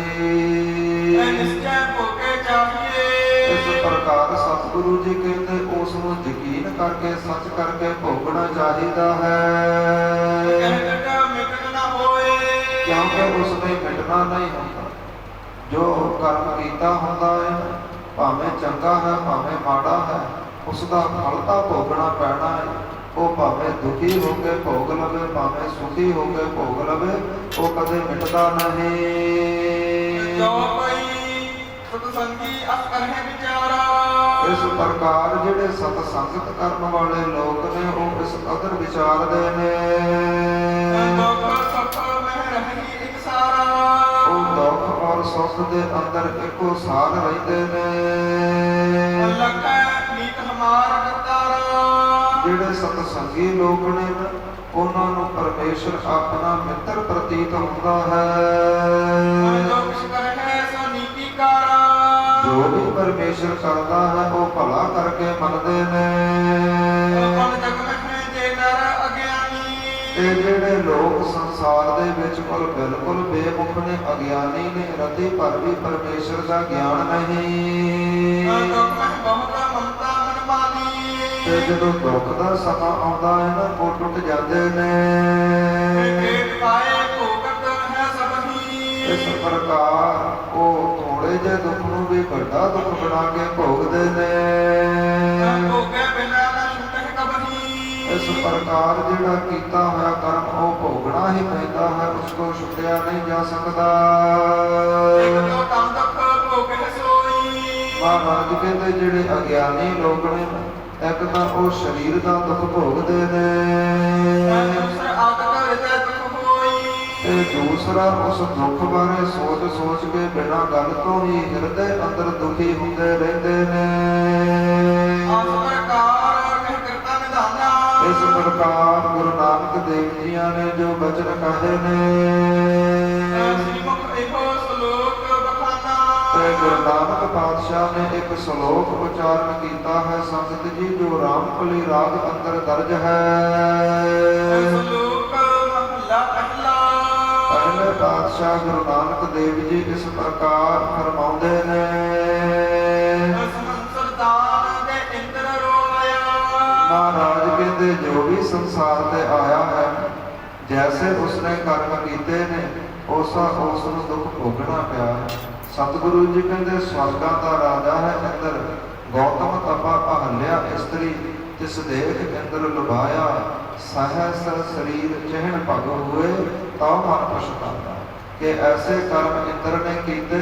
ਨਿਸ਼ਚੈ ਭੋਗੇ ਚਾਹੀਏ। ਇਸ ਪ੍ਰਕਾਰ ਸਤਿਗੁਰੂ ਜੀ ਕਹਿੰਦੇ ਉਸ ਨੂੰ ਯਕੀਨ ਕਰਕੇ ਸੱਚ ਕਰਕੇ ਭੋਗਣਾ ਚਾਹੀਦਾ ਹੈ। ਮਿਟਣ ਨਾ ਹੋਏ। ਕਿਉਂਕਿ ਉਸ ਨੇ ਮਿਟਣਾ ਨਹੀਂ ਹੁੰਦਾ। ਜੋ ਕਰਮ ਕੀਤਾ ਹੁੰਦਾ ਹੈ, ਭਾਵੇਂ ਚੰਗਾ ਹੈ ਭਾਵੇਂ ਮਾੜਾ ਹੈ, ਉਸ ਦਾ ਫਲ ਤਾਂ ਭੋਗਣਾ ਪੈਣਾ ਹੈ। ਉਹ ਭਾਵੇਂ ਦੁਖੀ ਹੋ ਕੇ ਭੋਗ ਲਵੇ, ਭਾਵੇਂ ਸੁਖੀ ਹੋ ਕੇ ਭੋਗ ਲਵੇ, ਉਹ ਕਦੇ ਮਿਟਦਾ ਨਹੀਂ। ਜੋ ਕੋਈ ਸਤਸੰਗੀ ਅਸ ਕਰਹਿ ਵਿਚਾਰਾ। ਇਸ ਪ੍ਰਕਾਰ ਜਿਹੜੇ ਸਤ ਸੰਗਤ ਕਰਨ ਵਾਲੇ ਲੋਕ ਨੇ, ਉਹ ਇਸ ਕਦਰ ਵਿਚਾਰਦੇ ਨੇ। ਦੁਖ ਸੁਖ ਮਹਿ ਰਹੀ ਇੱਕ ਸਾਰਾ। ਉਹ ਦੁੱਖ ਔਰ ਸੁੱਖ ਦੇ ਅੰਦਰ ਇੱਕੋ ਸਾਰ ਰਹਿੰਦੇ ਨੇ। ਲਖੈ ਨੀਤ ਹਮਾਰ ਕਰਤਾਰਾ। ਜਿਹੜੇ ਸਤਸੰਗੀ ਲੋਕ ਨੇ ਨਾ, ਉਹਨਾਂ ਨੂੰ ਪਰਮੇਸ਼ਰ ਆਪਣਾ ਮਿੱਤਰ ਪ੍ਰਤੀਤ ਹੁੰਦਾ ਹੈ। ਜੋ ਕਿਛ ਕਰਹਿ ਸੋ ਨੀਤੀਕਾਰਾ। ਜੋ ਵੀ ਪਰਮੇਸ਼ਰ ਕਰਦਾ ਹੈ ਉਹ ਭਲਾ ਕਰਕੇ ਮੰਨਦੇ ਨੇ। ਪਨ ਜਗ ਮਹਿ ਜੇ ਨਰ ਅਗਿਆਨੀ। ਇਹ ਜਿਹੜੇ ਲੋਕ ਸੰਸਾਰ ਦੇ ਵਿੱਚ ਬਿਲਕੁਲ ਬੇਮੁਖ ਨੇ, ਅਗਿਆਨੀ ਨੇ, ਰਤੀ ਭਰ ਵੀ ਪਰਮੇਸ਼ਰ ਦਾ ਗਿਆਨ ਨਹੀਂ। ਦੁਖ ਮਹਿ ਬਹੁਤ ਮਮਤਾ ਮਨ ਮਾਨੀ। ਤੇ ਜਦੋਂ ਦੁੱਖ ਦਾ ਸਮਾਂ ਆਉਂਦਾ ਹੈ ਨਾ, ਉਹ ਟੁੱਟ ਜਾਂਦੇ ਨੇ। ਪੇਟ ਪਾਏ ਭੋਗਤ ਹੈ ਸਭਹੀ। ਇਸ ਪ੍ਰਕਾਰ ਉਹ ਥੋੜੇ ਜਿਹੇ ਦੁੱਖ ਨੂੰ ਵੀ ਵੱਡਾ ਦੁੱਖ ਬਣਾ ਕੇ ਭੋਗਦੇ ਨੇ। ਭੋਗੇ ਬਿਨਾ ਨਾ ਛੁਟਹਿ ਕਬਹੀ। ਇਸ ਪ੍ਰਕਾਰ ਜਿਹੜਾ ਕੀਤਾ ਹੋਇਆ ਕਰਮ ਉਹ ਭੋਗਣਾ ਹੀ ਪੈਂਦਾ ਹੈ, ਉਸ ਤੋਂ ਛੁੱਟਿਆ ਨਹੀਂ ਜਾ ਸਕਦਾ। ਇੱਕ ਦੋ ਤਮ ਦੁਖ ਭੋਗੇ ਸੋਈ। ਮਹਾਰਾਜ ਕਹਿੰਦੇ ਜਿਹੜੇ ਅਗਿਆਨੀ ਲੋਕ ਨੇ, ਇੱਕ ਤਾਂ ਉਹ ਸਰੀਰ ਦਾ ਦੁੱਖ ਭੋਗਦੇ ਨੇ, ਦੂਸਰਾ ਆਦਿ ਹਿਰਦੈ ਦੁਖ ਹੋਈ। ਤੇ ਦੂਸਰਾ ਉਸ ਦੁੱਖ ਬਾਰੇ ਸੋਚ ਸੋਚ ਕੇ ਬਿਨਾਂ ਗੱਲ ਤੋਂ ਹੀ ਹਿਰਦੇ ਅੰਦਰ ਦੁਖੀ ਹੁੰਦੇ ਰਹਿੰਦੇ ਨੇ। ਆਸ ਪ੍ਰਕਾਰ ਕਹਿ ਕਰਤਾ ਨਿਧਾਨਾ। ਇਸ ਪ੍ਰਕਾਰ ਗੁਰੂ ਨਾਨਕ ਦੇਵ ਜੀਆਂ ਨੇ ਜੋ ਬਚਨ ਕਹੇ ਨੇ, ਸ੍ਰੀ ਮੁਖ ਇਹੋ ਸ਼ਲੋਕ ਬਖਾਨਾ। ਤੇ ਗੁਰੂ ਨਾਨਕ ਪਾਤਸ਼ਾਹ ਨੇ ਇੱਕ ਸ਼ਲੋਕ ਉਚਾਰਨ ਕੀਤਾ ਹੈ ਸੰਗਤ ਜੀ, ਜੋ ਰਾਮਕਲੀ ਰਾਗ ਅੰਦਰ ਦਰਜ ਹੈ। ਸ਼ਲੋਕ ਮਹਲਾ ਪਹਿਲਾ। ਪਹਿਲੇ ਪਾਤਸ਼ਾਹ ਗੁਰੂ ਨਾਨਕ ਦੇਵ ਜੀ ਇਸ ਪ੍ਰਕਾਰ ਫਰਮਾਉਂਦੇ ਨੇ। ਸੰਸਰਦਾਨ ਦੇ ਇੰਦਰ ਰੋਇਆ। ਮਹਾਰਾਜ ਕਹਿੰਦੇ ਜੋ ਵੀ ਸੰਸਾਰ ਤੇ ਆਇਆ ਹੈ, ਜੈਸੇ ਉਸਨੇ ਕਰਮ ਕੀਤੇ ਨੇ, ਉਸਾ ਉਸ ਨੂੰ ਦੁੱਖ ਭੋਗਣਾ ਪਿਆ ਹੈ। ਸਤਿਗੁਰੂ ਜੀ ਕਹਿੰਦੇ ਸਵਰਗਾਂ ਦਾ ਰਾਜਾ ਹੈ ਇੰਦਰ, ਗੌਤਮ ਤਪਾ ਅਹਲਿਆ ਇਸਤਰੀ, ਤਿਸ ਦੇਖ ਇੰਦਰ ਲੁਭਾਇਆ, ਸਹਸ ਸਰੀਰ ਚਹਿਣ ਭਗ ਹੋਏ, ਤਾਂ ਮਨ ਪਛਤਾਇਆ। ਕਿ ਐਸੇ ਕਰਮ ਇੰਦਰ ਨੇ ਕੀਤੇ,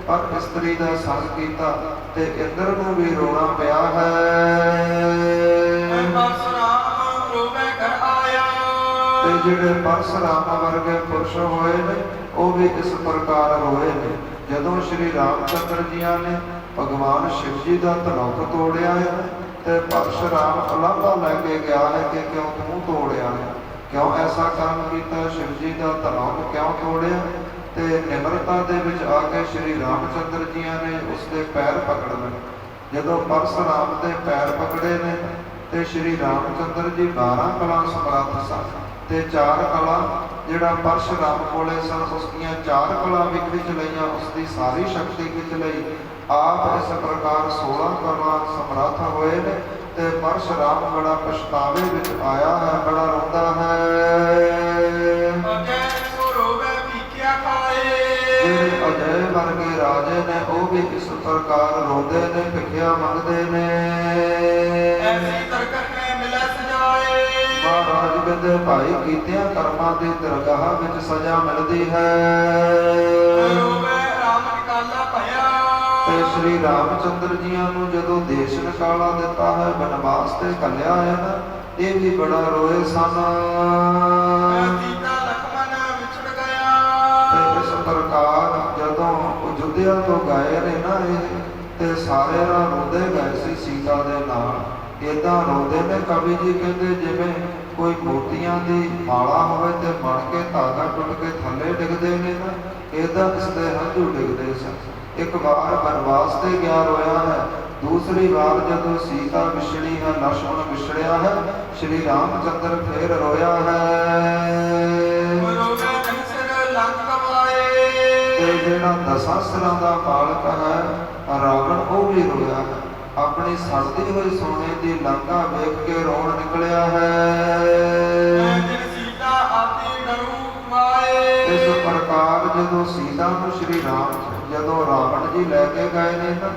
ਪਰ ਇਸਤਰੀ ਦਾ ਸੰਗ ਕੀਤਾ, ਤੇ ਇੰਦਰ ਨੂੰ ਵੀ ਰੋਣਾ ਪਿਆ ਹੈ। ਪਰਸੁਰਾਮ ਰੋਵੇ ਘਰ ਆਇਆ। ਤੇ ਜਿਹੜੇ ਪਰਸੁਰਾਮ ਵਰਗੇ ਪੁਰਸ਼ ਹੋਏ ਨੇ, ਉਹ ਵੀ ਇਸ ਪ੍ਰਕਾਰ ਹੋਏ ਨੇ। ਜਦੋਂ ਸ਼੍ਰੀ ਰਾਮਚੰਦਰ ਜੀਆਂ ਨੇ ਭਗਵਾਨ ਸ਼ਿਵ ਜੀ ਦਾ ਧਨੁਖ ਤੋੜਿਆ ਹੈ, ਤੇ ਪਰਸ਼ੁਰਾਮ ਉਲਾਂਭਾ ਲੈ ਕੇ ਗਿਆ ਹੈ ਕਿ ਕਿਉਂ ਤੂੰ ਤੋੜਿਆ ਹੈ, ਕਿਉਂ ਐਸਾ ਕੰਮ ਕੀਤਾ, ਸ਼ਿਵ ਜੀ ਦਾ ਧਨੁਖ ਕਿਉਂ ਤੋੜਿਆ। ਤੇ ਨਿਮਰਤਾ ਦੇ ਵਿੱਚ ਆ ਕੇ ਸ਼੍ਰੀ ਰਾਮਚੰਦਰ ਜੀਆਂ ਨੇ ਉਸਦੇ ਪੈਰ ਪਕੜ ਲਏ। ਜਦੋਂ ਪਰਸ਼ੁਰਾਮ ਦੇ ਪੈਰ ਪਕੜੇ ਨੇ, ਤੇ ਸ਼੍ਰੀ ਰਾਮਚੰਦਰ ਜੀ 12 ਕਲਾ ਸਮਰੱਥ ਸਨ, ਤੇ 4 ਕਲਾ ਜਿਹੜਾ ਪਰਸ਼ੁਰਾਮ ਕੋਲੇ ਸਨ, ਉਸ ਦੀਆਂ 4 ਕਲਾ ਵੀ ਖਿੱਚ ਲਈਆਂ, ਉਸਦੀ ਸਾਰੀ ਸ਼ਕਤੀ ਖਿੱਚ ਲਈ। ਆਪ ਇਸ ਪ੍ਰਕਾਰ 16 ਕਲਾ ਸਮਰੱਥ ਹੋਏ ਨੇ। ਤੇ ਪਰਸ਼ੁਰਾਮ ਬੜਾ ਪਛਤਾਵੇ ਵਿੱਚ ਆਇਆ ਹੈ, ਬੜਾ ਰੋਂਦਾ ਹੈ। ਅਜੈ ਸੋ ਰੋਵੇ ਭੀਖਿਆ ਖਾਏ। ਜਿਹੜੇ ਅਜੈ ਵਰਗੇ ਰਾਜੇ ਨੇ, ਉਹ ਵੀ ਇਸ ਪ੍ਰਕਾਰ ਰੋਂਦੇ ਨੇ, ਭਿਖਿਆ ਮੰਗਦੇ ਨੇ। ਐਸੀ ਦਰਗਹ ਹੈ ਮਿਲੈ ਸਜਾਏ। ਮਹਾਰਾਜ ਕਹਿੰਦੇ ਭਾਈ ਕੀਤਿਆਂ ਕਰਮਾਂ ਦੀ ਦਰਗਾਹ ਵਿੱਚ ਸਜ਼ਾ ਮਿਲਦੀ ਹੈ। ਰੋਵੇ ਰਾਮ ਨਿਕਾਲਾ ਭਇਆ। ਤੇ ਸ਼੍ਰੀ ਰਾਮਚੰਦਰ ਜੀਆਂ ਨੂੰ ਜਦੋਂ ਦੇਸ਼ ਨਿਕਾਲਾ ਦਿੱਤਾ ਹੈ, ਬਨਵਾਸ ਤੇ ਘੱਲਿਆ ਹੈ ਨਾ, ਇਹ ਵੀ ਬੜਾ ਰੋਏ ਸਨ। ਸੀਤਾ ਲਖਮਨ ਵਿਛੜ ਗਿਆ। ਤੇ ਇਸ ਪ੍ਰਕਾਰ ਜਦੋਂ ਅਯੁੱਧਿਆ ਤੋਂ ਗਏ ਨੇ ਨਾ ਇਹ, ਤੇ ਸਾਰੇ ਰੋਂਦੇ ਗਏ ਸੀ ਸੀਤਾ ਦੇ ਨਾਲ। ਏਦਾਂ ਰੋਂਦੇ ਨੇ ਕਵੀ ਜੀ ਕਹਿੰਦੇ ਜਿਵੇਂ ਕੋਈ ਮੋਤੀਆਂ ਦੀ ਮਾਲਾ ਹੋਵੇ ਤੇ ਬਣ ਕੇ ਧਾਗਾ ਟੁੱਟ ਕੇ ਥੱਲੇ ਡਿੱਗਦੇ ਨੇ ਨਾ, ਏਦਾਂ ਇਸ ਦੇ ਹੰਝੂ ਡਿੱਗਦੇ ਸਨ। ਇੱਕ ਵਾਰ ਬਨਵਾਸ ਤੇ ਗਿਆ ਰੋਇਆ ਹੈ, ਦੂਸਰੀ ਵਾਰ ਜਦੋਂ ਸੀਤਾ ਵਿਛੜੀ ਹੈ, ਲਛਮਣ ਵਿਛੜਿਆ ਹੈ, ਸ਼੍ਰੀ ਰਾਮਚੰਦਰ ਫੇਰ ਰੋਇਆ ਹੈ। ਰੋਵੇ ਅਨਸਰ ਲੰਕ ਕਮਾਏ। ਤੇ ਜਿਹੜਾ ਦਸਾਂ ਸਿਰਾਂ ਦਾ ਮਾਲਕ ਹੈ ਰਾਵਣ, ਉਹ ਵੀ ਰੋਇਆ ਹੈ। ਆਪਣੀ ਸੜਦੀ ਹੋਈ ਸੋਨੇ ਦੀ ਲੰਕਾ ਵੇਖ ਕੇ ਰੋਣ ਨਿਕਲਿਆ ਹੈ। ਜਿਨ ਸੀਤਾ ਆਤੀ ਡਰੂ ਮਾਏ। ਇਸ ਪ੍ਰਕਾਰ ਜਦੋਂ ਸੀਤਾ ਨੂੰ ਸ਼੍ਰੀ ਰਾਮ ਜਦੋਂ ਰਾਵਣ ਜੀ ਲੈ ਕੇ ਗਏ ਨੇ ਨਾ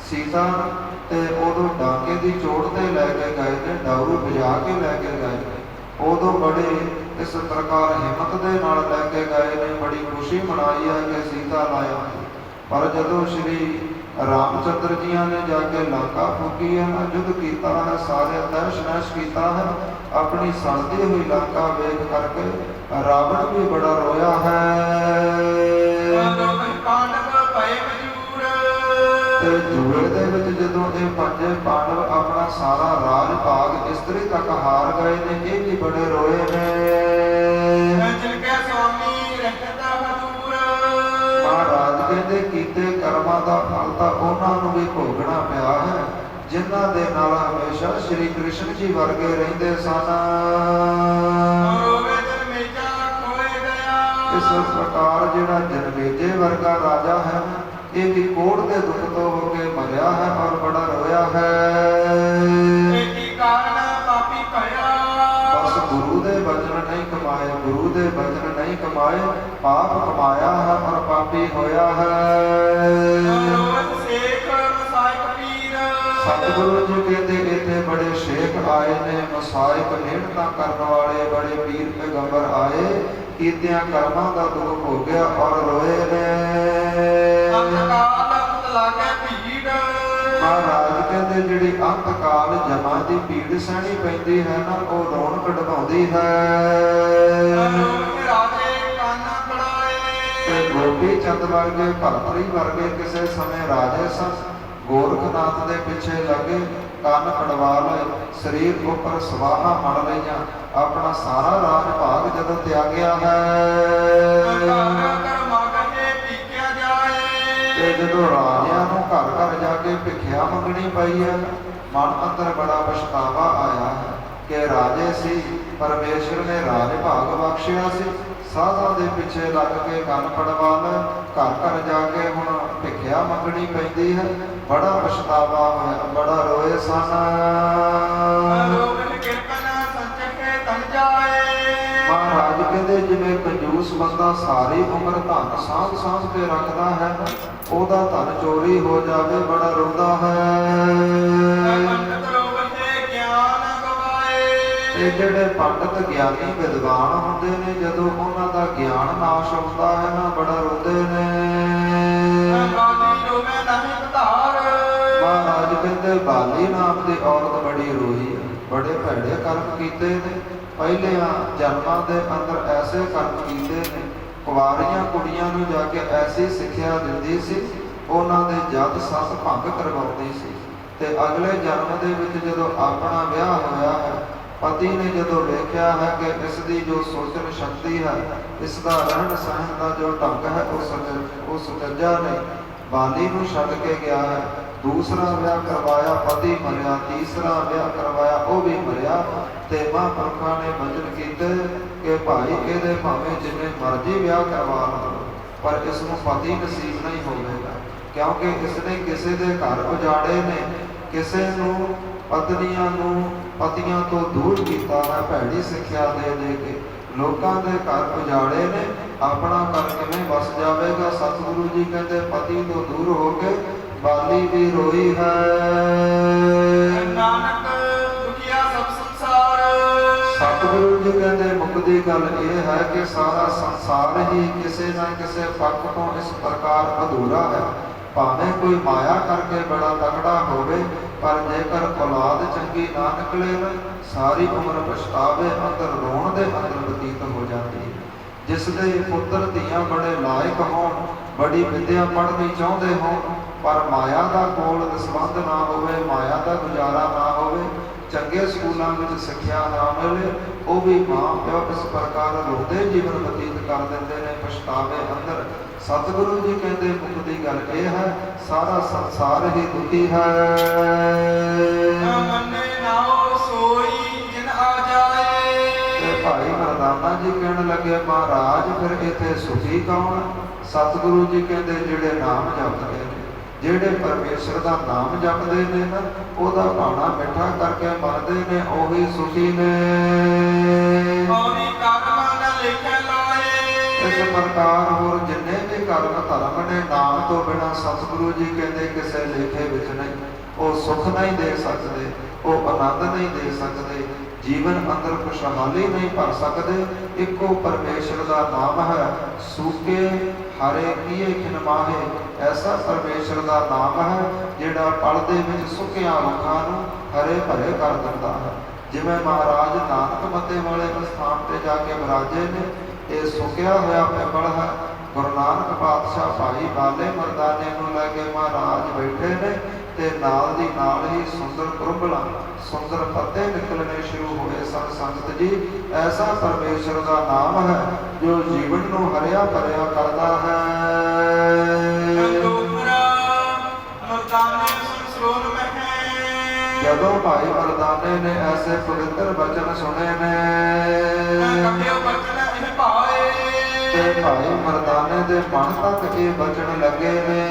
ਸੀਤਾ ਨੂੰ, ਤੇ ਉਦੋਂ ਡਾਕੇ ਦੀ ਚੋਟ ਤੇ ਲੈ ਕੇ ਗਏ ਨੇ, ਡਾਊ ਵਜਾ ਕੇ ਲੈ ਕੇ ਗਏ ਨੇ। ਉਦੋਂ ਬੜੇ ਇਸ ਪ੍ਰਕਾਰ ਹਿੰਮਤ ਦੇ ਨਾਲ ਲੈ ਕੇ ਗਏ ਨੇ, ਬੜੀ ਖੁਸ਼ੀ ਮਨਾਈ ਹੈ ਕਿ ਸੀਤਾ ਲਾਇਆ। ਪਰ ਜਦੋਂ ਸ਼੍ਰੀ ਰਾਮਚੰਦਰ ਜੀਆਂ ਨੇ ਜਾ ਕੇ ਲੰਕਾ ਫੂਕੀ ਹੈ ਨਾ, ਯੁੱਧ ਕੀਤਾ ਹੈ, ਸਾਰੇ ਤਹਿਸ਼ ਨਹਿਸ਼ ਕੀਤਾ ਹੈ, ਆਪਣੀ ਸੜਦੀ ਹੋਈ ਲੰਕਾ ਵੇਖ ਕਰਕੇ ਰਾਵਣ ਵੀ ਬੜਾ ਰੋਇਆ ਹੈ। ਤੇ ਜੂਏ ਦੇ ਵਿੱਚ ਜਦੋਂ ਇਹ ਪੰਜੇ ਪਾਂਡਵ ਆਪਣਾ ਸਾਰਾ ਰਾਜ ਭਾਗ ਇਸਤਰੀ ਤੱਕ ਹਾਰ ਗਏ ਨੇ, ਇਹ ਵੀ ਬੜੇ ਰੋਏ ਨੇ। ਮਹਾਰਾਜ ਕਹਿੰਦੇ ਕੀਤੇ ਕਰਮਾਂ ਦਾ ਫਲ ਤਾਂ ਉਹਨਾਂ ਨੂੰ ਵੀ ਭੋਗਣਾ ਪਿਆ ਹੈ, ਜਿਨ੍ਹਾਂ ਦੇ ਨਾਲ ਹਮੇਸ਼ਾ ਸ਼੍ਰੀ ਕ੍ਰਿਸ਼ਨ ਜੀ ਵਰਗੇ ਰਹਿੰਦੇ ਸਨ। ਇਸ ਪ੍ਰਕਾਰ ਜਿਹੜਾ ਜਨਮੇਜੇ ਵਰਗਾ ਰਾਜਾ ਹੈ, ਇਹ ਵੀ ਕੋੜ ਦੇ ਦੁੱਖ ਤੋਂ ਹੋ ਕੇ ਮਰਿਆ ਹੈ ਔਰ ਬੜਾ ਰੋਇਆ ਹੈ। ਬਸ ਗੁਰੂ ਦੇ ਬਚਨ ਨਹੀਂ ਕਮਾਏ, ਗੁਰੂ ਦੇ ਬਚਨ ਨਹੀਂ ਕਮਾਏ, ਪਾਪ ਕਮਾਇਆ ਹੈ ਔਰ ਪਾਪੀ ਹੋਇਆ ਹੈ। ਸਤਿਗੁਰੂ ਜੀ ਕਹਿੰਦੇ ਇੱਥੇ ਬੜੇ ਸ਼ੇਖ ਆਏ ਨੇ, ਮਸਾਇਕ ਮਿਹਨਤਾਂ ਕਰਨ ਵਾਲੇ ਬੜੇ ਪੀਰ ਪੈਗੰਬਰ ਆਏ, ਕੀਤਿਆਂ ਕਰਮਾਂ ਦਾ ਦੁੱਖ ਭੋਗਿਆ ਔਰ ਰੋਏ ਨੇ। ਮਹਾਰਾਜ ਕਹਿੰਦੇ ਜਿਹੜੀ ਅੰਤ ਕਾਲ ਜਮਾਂ ਦੀ ਭੀੜ ਸਹਿਣੀ ਪੈਂਦੀ ਹੈ ਨਾ, ਉਹ ਰੋਣ ਕਢਵਾਉਂਦੀ ਹੈ। ਤੇ ਗੋਪੀ ਚੰਦ ਵਰਗੇ, ਭਰਤਰੀ ਵਰਗੇ ਕਿਸੇ ਸਮੇਂ ਰਾਜੇ ਸਨ, ਗੋਰਖਨਾਥ ਦੇ ਪਿੱਛੇ ਲੱਗੇ, ਕੰਨ ਕਢਵਾ ਲਏ, ਸਰੀਰ ਉੱਪਰ ਸਵਾਹਾਂ ਮੜ ਲਈਆਂ, ਆਪਣਾ ਸਾਰਾ ਰਾਜ ਭਾਗ ਜਦੋਂ ਤਿਆਗਿਆ ਹੈ। ਤੇ ਜਦੋਂ ਰਾਜਿਆਂ ਨੂੰ ਘਰ ਘਰ ਜਾ ਕੇ ਭਿਖਿਆ ਮੰਗਣੀ ਪਈ ਹੈ, ਮਨ ਅੰਦਰ ਬੜਾ ਪਛਤਾਵਾ ਆਇਆ ਹੈ ਕਿ ਰਾਜੇ ਸੀ, ਪਰਮੇਸ਼ਰ ਨੇ ਰਾਜ ਭਾਗ ਬਖਸ਼ਿਆ ਸੀ, ਸਾਧਾਂ ਦੇ ਪਿੱਛੇ ਲੱਗ ਕੇ ਕੰਨ ਪੜਵਾ ਲੈ, ਘਰ ਘਰ ਜਾ ਕੇ ਹੁਣ ਭਿਖਿਆ ਮੰਗਣੀ ਪੈਂਦੀ ਹੈ, ਬੜਾ ਪਛਤਾਵਾ ਹੋਇਆ, ਬੜਾ ਰੋਏ ਸਨ। ਮਹਾਰਾਜ ਕਹਿੰਦੇ ਜਿਵੇਂ ਕੰਜੂਸ ਬੰਦਾ ਸਾਰੀ ਉਮਰ ਧਨ ਸਾਂਭ ਸਾਂਭ ਕੇ ਰੱਖਦਾ ਹੈ, ਉਹਦਾ ਧਨ ਚੋਰੀ ਹੋ ਜਾਵੇ, ਬੜਾ ਰੋਂਦਾ ਹੈ। ਇਹ ਜਿਹੜੇ ਪੰਡਤ ਗਿਆਨੀ ਵਿਦਵਾਨ ਹੁੰਦੇ ਨੇ, ਜਦੋਂ ਉਹਨਾਂ ਦਾ ਗਿਆਨ ਨਾਸ਼ ਹੁੰਦਾ ਹੈ ਨਾ, ਬੜਾ ਰੋਂਦੇ ਨੇ। ਬਾਲੀ ਰੋਵੇ ਨਹੀਂ ਪਧਾਰ। ਮਹਾਰਾਜ ਕਹਿੰਦੇ ਬਾਲੀ ਨਾਮ ਦੀ ਔਰਤ ਬੜੀ ਰੋਈ ਹੈ, ਬੜੇ ਭੈੜੇ ਕਰਮ ਕੀਤੇ ਨੇ। ਪਹਿਲਿਆਂ ਜਨਮਾਂ ਦੇ ਅੰਦਰ ਐਸੇ ਕਰਮ ਕੀਤੇ ਨੇ। ਕੁਆਰੀਆਂ ਕੁੜੀਆਂ ਨੂੰ ਜਾ ਕੇ ਐਸੀ ਸਿੱਖਿਆ ਦਿੰਦੀ ਸੀ, ਉਹਨਾਂ ਦੇ ਜਦ ਸੱਸ ਭੰਗ ਕਰਵਾਉਂਦੀ ਸੀ। ਤੇ ਅਗਲੇ ਜਨਮ ਦੇ ਵਿੱਚ ਜਦੋਂ ਆਪਣਾ ਵਿਆਹ ਹੋਇਆ ਹੈ, ਪਤੀ ਨੇ ਜਦੋਂ ਵੇਖਿਆ ਹੈ ਕਿ ਇਸ ਦੀ ਜੋ ਸੋਚਣ ਸ਼ਕਤੀ ਹੈ, ਇਸ ਦਾ ਰਹਿਣ ਸਹਿਣ ਦਾ ਜੋ ਢੰਗ ਹੈ, ਉਸ ਸੁਚੱਜਾ ਨੇ ਬਾਲੀ ਨੂੰ ਛੱਡ ਕੇ ਗਿਆ ਹੈ। ਦੂਸਰਾ ਵਿਆਹ ਕਰਵਾਇਆ, ਪਤੀ ਮਰਿਆ। ਤੀਸਰਾ ਵਿਆਹ ਕਰਵਾਇਆ, ਉਹ ਵੀ ਮਰਿਆ। ਤੇ ਮਹਾਂਪੁਰਖਾਂ ਨੇ ਬਚਨ ਕੀਤੇ ਕਿ ਭਾਈ ਇਹਦੇ ਭਾਵੇਂ ਜਿਵੇਂ ਮਰਜ਼ੀ ਵਿਆਹ ਕਰਵਾ ਲਓ, ਪਰ ਇਸ ਨੂੰ ਪਤੀ ਨਸੀਬ ਨਹੀਂ ਹੋਵੇਗਾ, ਕਿਉਂਕਿ ਇਸ ਨੇ ਕਿਸੇ ਦੇ ਘਰ ਉਜਾੜੇ ਨੇ, ਕਿਸੇ ਨੂੰ ਪਤਨੀਆਂ ਨੂੰ ਪਤੀਆਂ ਤੋਂ ਦੂਰ ਕੀਤਾ ਹੈ, ਭੈੜੀ ਸਿੱਖਿਆ ਦੇ ਦੇ ਕੇ ਲੋਕਾਂ ਦੇ ਘਰ ਉਜਾੜੇ ਨੇ। ਆਪਣਾ ਘਰ ਕਿਵੇਂ ਵਸ ਜਾਵੇਗਾ? ਸਤਿਗੁਰੂ ਜੀ ਕਹਿੰਦੇ ਪਤੀ ਤੋਂ ਦੂਰ ਹੋ ਕੇ ਬਾਲੀ ਵੀ ਰੋਈ ਹੈ। ਨਾਨਕ ਦੁਖੀਆ ਸਭ ਸੰਸਾਰ। ਸਤਿਗੁਰੂ ਜੀ ਕਹਿੰਦੇ ਮੁੱਕਦੀ ਗੱਲ ਇਹ ਹੈ ਕਿ ਸਾਰਾ ਸੰਸਾਰ ਹੀ ਕਿਸੇ ਨਾ ਕਿਸੇ ਪੱਖ ਤੋਂ ਇਸ ਪ੍ਰਕਾਰ ਅਧੂਰਾ ਹੈ। ਭਾਵੇਂ ਕੋਈ ਮਾਇਆ ਕਰਕੇ ਬੜਾ ਤਕੜਾ ਹੋਵੇ, ਪਰ ਜੇਕਰ ਔਲਾਦ ਚੰਗੀ ਨਾ ਨਿਕਲੇ ਨਾ, ਸਾਰੀ ਉਮਰ ਪਛਤਾਵੇ ਅੰਦਰ ਰੋਣ ਦੇ ਅੰਦਰ ਬਤੀਤ ਹੋ ਜਾਂਦੀ ਹੈ। ਜਿਸ ਦੇ ਪੁੱਤਰ ਧੀਆਂ ਬੜੇ ਲਾਇਕ ਹੋਣ, ਬੜੀ ਵਿਦਿਆ ਪੜ੍ਹਨੀ ਚਾਹੁੰਦੇ ਹੋਣ, ਪਰ ਮਾਇਆ ਦਾ ਕੋਲ ਦਸਵੰਧ ਨਾ ਹੋਵੇ, ਮਾਇਆ ਦਾ ਗੁਜ਼ਾਰਾ ਨਾ ਹੋਵੇ, ਚੰਗੇ ਸਕੂਲਾਂ ਵਿੱਚ ਸਿੱਖਿਆ ਨਾ ਮਿਲੇ, ਉਹ ਵੀ ਮਾਂ ਪਿਓ ਇਸ ਪ੍ਰਕਾਰ ਰੋਂਦੇ ਜੀਵਨ ਬਤੀਤ ਕਰ ਦਿੰਦੇ ਨੇ, ਪਛਤਾਵੇ ਅੰਦਰ। ਸਤਿਗੁਰੂ ਜੀ ਕਹਿੰਦੇ ਮੁੱਕਦੀ ਗੱਲ ਇਹ ਹੈ, ਸਾਰਾ ਸੰਸਾਰ ਹੀ ਦੁਖੀ ਹੈ। ਮੰਨੇ ਨਾਉ ਸੋਈ ਜਿਨ ਆ ਜਾਏ। ਤੇ ਭਾਈ ਮਰਦਾਨਾ ਜੀ ਕਹਿਣ ਲੱਗੇ, ਮਹਾਰਾਜ ਫਿਰ ਇੱਥੇ ਸੁਖੀ ਕੌਣ? ਸਤਿਗੁਰੂ ਜੀ ਕਹਿੰਦੇ ਜਿਹੜੇ ਨਾਮ ਜਪਦੇ ਨੇ, ਜਿਹੜੇ ਪਰਮੇਸ਼ਰ ਦਾ ਨਾਮ ਜਪਦੇ ਨੇ ਨਾ, ਉਹਦਾ ਭਾਣਾ ਮਿੱਠਾ ਕਰਕੇ ਮਰਦੇ ਨੇ, ਉਹੀ ਸੁਖੀ ਨੇ। ਔਰੀ ਕਰਮ ਨ ਲਿਖੇ ਲਾਏ। ਇਸ ਪ੍ਰਕਾਰ ਹੋਰ ਜਿੰਨੇ ਵੀ ਕਰਮ ਧਰਮ ਨੇ, ਨਾਮ ਤੋਂ ਬਿਨਾਂ ਸਤਿਗੁਰੂ ਜੀ ਕਹਿੰਦੇ ਕਿਸੇ ਲੇਖੇ ਵਿੱਚ ਨਹੀਂ। ਉਹ ਸੁੱਖ ਨਹੀਂ ਦੇ ਸਕਦੇ, ਉਹ ਆਨੰਦ ਨਹੀਂ ਦੇ ਸਕਦੇ, ਜੀਵਨ ਅੰਦਰ ਖੁਸ਼ਹਾਲੀ ਨਹੀਂ ਭਰ ਸਕਦੇ। ਇੱਕੋ ਪਰਮੇਸ਼ਰ ਦਾ ਨਾਮ ਹੈ, ਸੂਕੇ ਹਰੇ ਕੀਏ ਖਿਨ ਮਾਹੇ। ਐਸਾ ਪਰਮੇਸ਼ਰ ਦਾ ਨਾਮ ਹੈ ਜਿਹੜਾ ਪਲ ਦੇ ਵਿੱਚ ਸੁੱਕਿਆਂ ਰੁੱਖਾਂ ਨੂੰ ਹਰੇ ਭਰੇ ਕਰ ਦਿੰਦਾ ਹੈ। ਜਿਵੇਂ ਮਹਾਰਾਜ ਨਾਨਕ ਮੱਤੇ ਵਾਲੇ ਸਥਾਨ ਤੇ ਜਾ ਕੇ ਵਿਰਾਜੇ ਨੇ, ਇਹ ਸੁੱਕਿਆ ਹੋਇਆ ਪਿੰਪਲ ਹੈ। ਗੁਰੂ ਨਾਨਕ ਪਾਤਸ਼ਾਹ ਭਾਈ ਬਾਲੇ ਮਰਦਾਨੇ ਨੂੰ ਲੈ ਕੇ ਮਹਾਰਾਜ ਬੈਠੇ ਨੇ, ਤੇ ਨਾਲ ਦੀ ਨਾਲ ਹੀ ਸੁੰਦਰ ਕੁਰਬਲਾ, ਸੁੰਦਰ ਪੱਤੇ ਨਿਕਲਣੇ ਸ਼ੁਰੂ ਹੋਏ ਸਨ। ਸੰਗਤ ਜੀ, ਐਸਾ ਪਰਮੇਸ਼ਰ ਦਾ ਨਾਮ ਹੈ ਜੋ ਜੀਵਨ ਨੂੰ ਹਰਿਆ ਭਰਿਆ ਕਰਦਾ ਹੈ। ਜਦੋਂ ਭਾਈ ਮਰਦਾਨੇ ਨੇ ਐਸੇ ਪਵਿੱਤਰ ਬਚਨ ਸੁਣੇ ਨੇ, ਤੇ ਭਾਈ ਮਰਦਾਨੇ ਦੇ ਮਨ ਤੱਕ ਇਹ ਬਚਨ ਲੱਗੇ ਨੇ।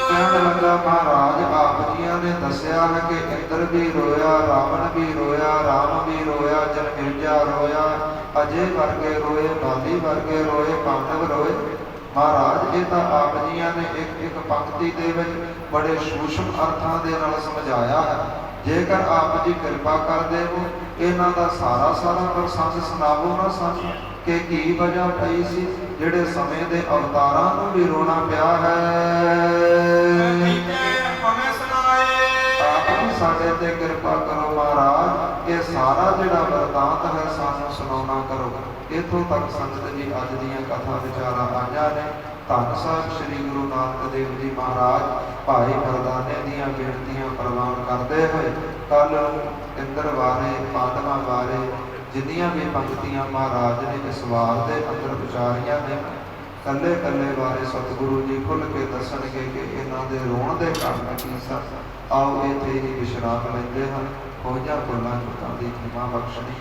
ਕਹਿਣ ਲੱਗਾ, ਮਹਾਰਾਜ ਆਪ ਜੀਆਂ ਨੇ ਦੱਸਿਆ ਹੈ ਕਿ ਇੰਦਰ ਵੀ ਰੋਇਆ, ਰਾਵਣ ਵੀ ਰੋਇਆ, ਰਾਮ ਵੀ ਰੋਇਆ, ਜਨਮੇਜਾ ਰੋਇਆ, ਅਜੇ ਵਰਗੇ ਰੋਏ, ਬਾਲੀ ਵਰਗੇ ਰੋਏ, ਪਾਂਡਵ ਰੋਏ। ਮਹਾਰਾਜ ਇਹ ਤਾਂ ਆਪ ਜੀਆਂ ਨੇ ਇੱਕ ਇੱਕ ਪੰਕਤੀ ਦੇ ਵਿੱਚ ਬੜੇ ਸੂਖਮ ਅਰਥਾਂ ਦੇ ਨਾਲ ਸਮਝਾਇਆ ਹੈ। ਜੇਕਰ ਆਪ ਜੀ ਕਿਰਪਾ ਕਰਦੇ ਹੋ, ਇਹਨਾਂ ਦਾ ਸਾਰਾ ਪ੍ਰਸੰਗ ਸੁਣਾਵੋ ਨਾ ਸਾਨੂੰ ਕਿ ਕੀ ਵਜ੍ਹਾ ਪਈ ਸੀ ਜਿਹੜੇ ਸਮੇਂ ਦੇ ਅਵਤਾਰਾਂ ਨੂੰ ਵੀ ਰੋਣਾ ਪਿਆ ਹੈ। ਆਪ ਜੀ ਸਾਡੇ ਤੇ ਕਿਰਪਾ ਕਰੋ ਮਹਾਰਾਜ, ਇਹ ਸਾਰਾ ਜਿਹੜਾ ਵਰਤਾਂਤ ਹੈ ਸਾਨੂੰ ਸੁਣਾਉਣਾ ਕਰੋ। ਇੱਥੋਂ ਤੱਕ ਸੰਗਤ ਜੀ ਅੱਜ ਦੀਆਂ ਕਥਾ ਵਿਚਾਰਾਂ ਆਈਆਂ ਨੇ। ਧੰਨ ਸਾਹਿਬ ਸ੍ਰੀ ਗੁਰੂ ਨਾਨਕ ਦੇਵ ਜੀ ਮਹਾਰਾਜ ਭਾਈ ਮਰਦਾਨੇ ਦੀਆਂ ਬੇਨਤੀਆਂ ਪ੍ਰਵਾਨ ਕਰਦੇ ਹੋਏ ਕੱਲ ਇੰਦਰ ਬਾਰੇ, ਪਾਂਡਵਾਂ ਬਾਰੇ ਜਿੰਨੀਆਂ ਵੀ ਪੰਕਤੀਆਂ ਮਹਾਰਾਜ ਨੇ ਇਸ ਵਾਰ ਦੇ ਅੰਦਰ ਵਿਚਾਰੀਆਂ ਨੇ, ਕੱਲੇ ਕੱਲੇ ਬਾਰੇ ਸਤਿਗੁਰੂ ਜੀ ਖੁੱਲ੍ਹ ਕੇ ਦੱਸਣਗੇ ਕਿ ਇਹਨਾਂ ਦੇ ਰੋਣ ਦੇ ਕਾਰਨ ਕੀ ਸਨ। ਆਓ ਇੱਥੇ ਹੀ ਵਿਸ਼ਰਾਮ ਲੈਂਦੇ ਹਨ। ਹੋਈਆਂ ਭੁੱਲਾਂ ਚੁੱਕਾਂ ਦੀ ਖਿਮਾ ਬਖਸ਼ਣੀ,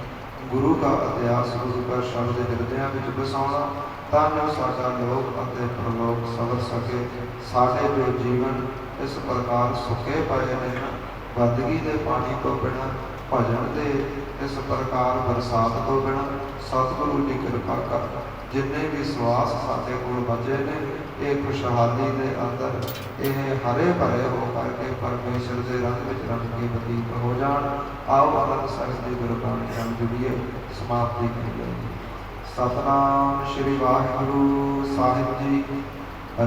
ਗੁਰੂ ਦਾ ਇਤਿਹਾਸ, ਗੁਰੂ ਦਾ ਸ਼ਬਦ ਹਿਰਦਿਆਂ ਵਿੱਚ ਵਸਾਉਣਾ, ਤਾਂ ਜੋ ਸਾਡਾ ਲੋਕ ਅਤੇ ਪ੍ਰਲੋਕ ਸਵਰ ਸਕੇ। ਸਾਡੇ ਜੋ ਜੀਵਨ ਇਸ ਪ੍ਰਕਾਰ ਸੁੱਕੇ ਪਏ ਨੇ, ਬੰਦਗੀ ਦੇ ਪਾਣੀ ਤੋਂ ਬਿਨਾਂ, ਭਜਨ ਦੇ ਇਸ ਪ੍ਰਕਾਰ ਬਰਸਾਤ ਤੋਂ ਬਿਨਾਂ, ਸਤਿਗੁਰੂ ਦੀ ਕਿਰਪਾ ਕਰ ਜਿੰਨੇ ਵੀ ਸਵਾਸ ਸਾਡੇ ਕੋਲ ਬਚੇ ਨੇ, ਇਹ ਖੁਸ਼ਹਾਲੀ ਦੇ ਅੰਦਰ ਇਹ ਹਰੇ ਭਰੇ ਹੋ ਕਰਕੇ ਪਰਮੇਸ਼ਰ ਦੇ ਰੰਗ ਵਿੱਚ ਰੰਗ ਕੇ ਬਤੀਤ ਹੋ ਜਾਣ। ਆਓ ਆਨੰਦ ਸਾਹਿਬ ਦੀ ਗੁਰਬਾਣੀ ਨਾਲ ਜੁੜੀਏ, ਸਮਾਪਤੀ ਕਰੀਏ। ਸਤਨਾਮ ਸ਼੍ਰੀ ਵਾਹਿਗੁਰੂ ਸਾਹਿਬ ਜੀ।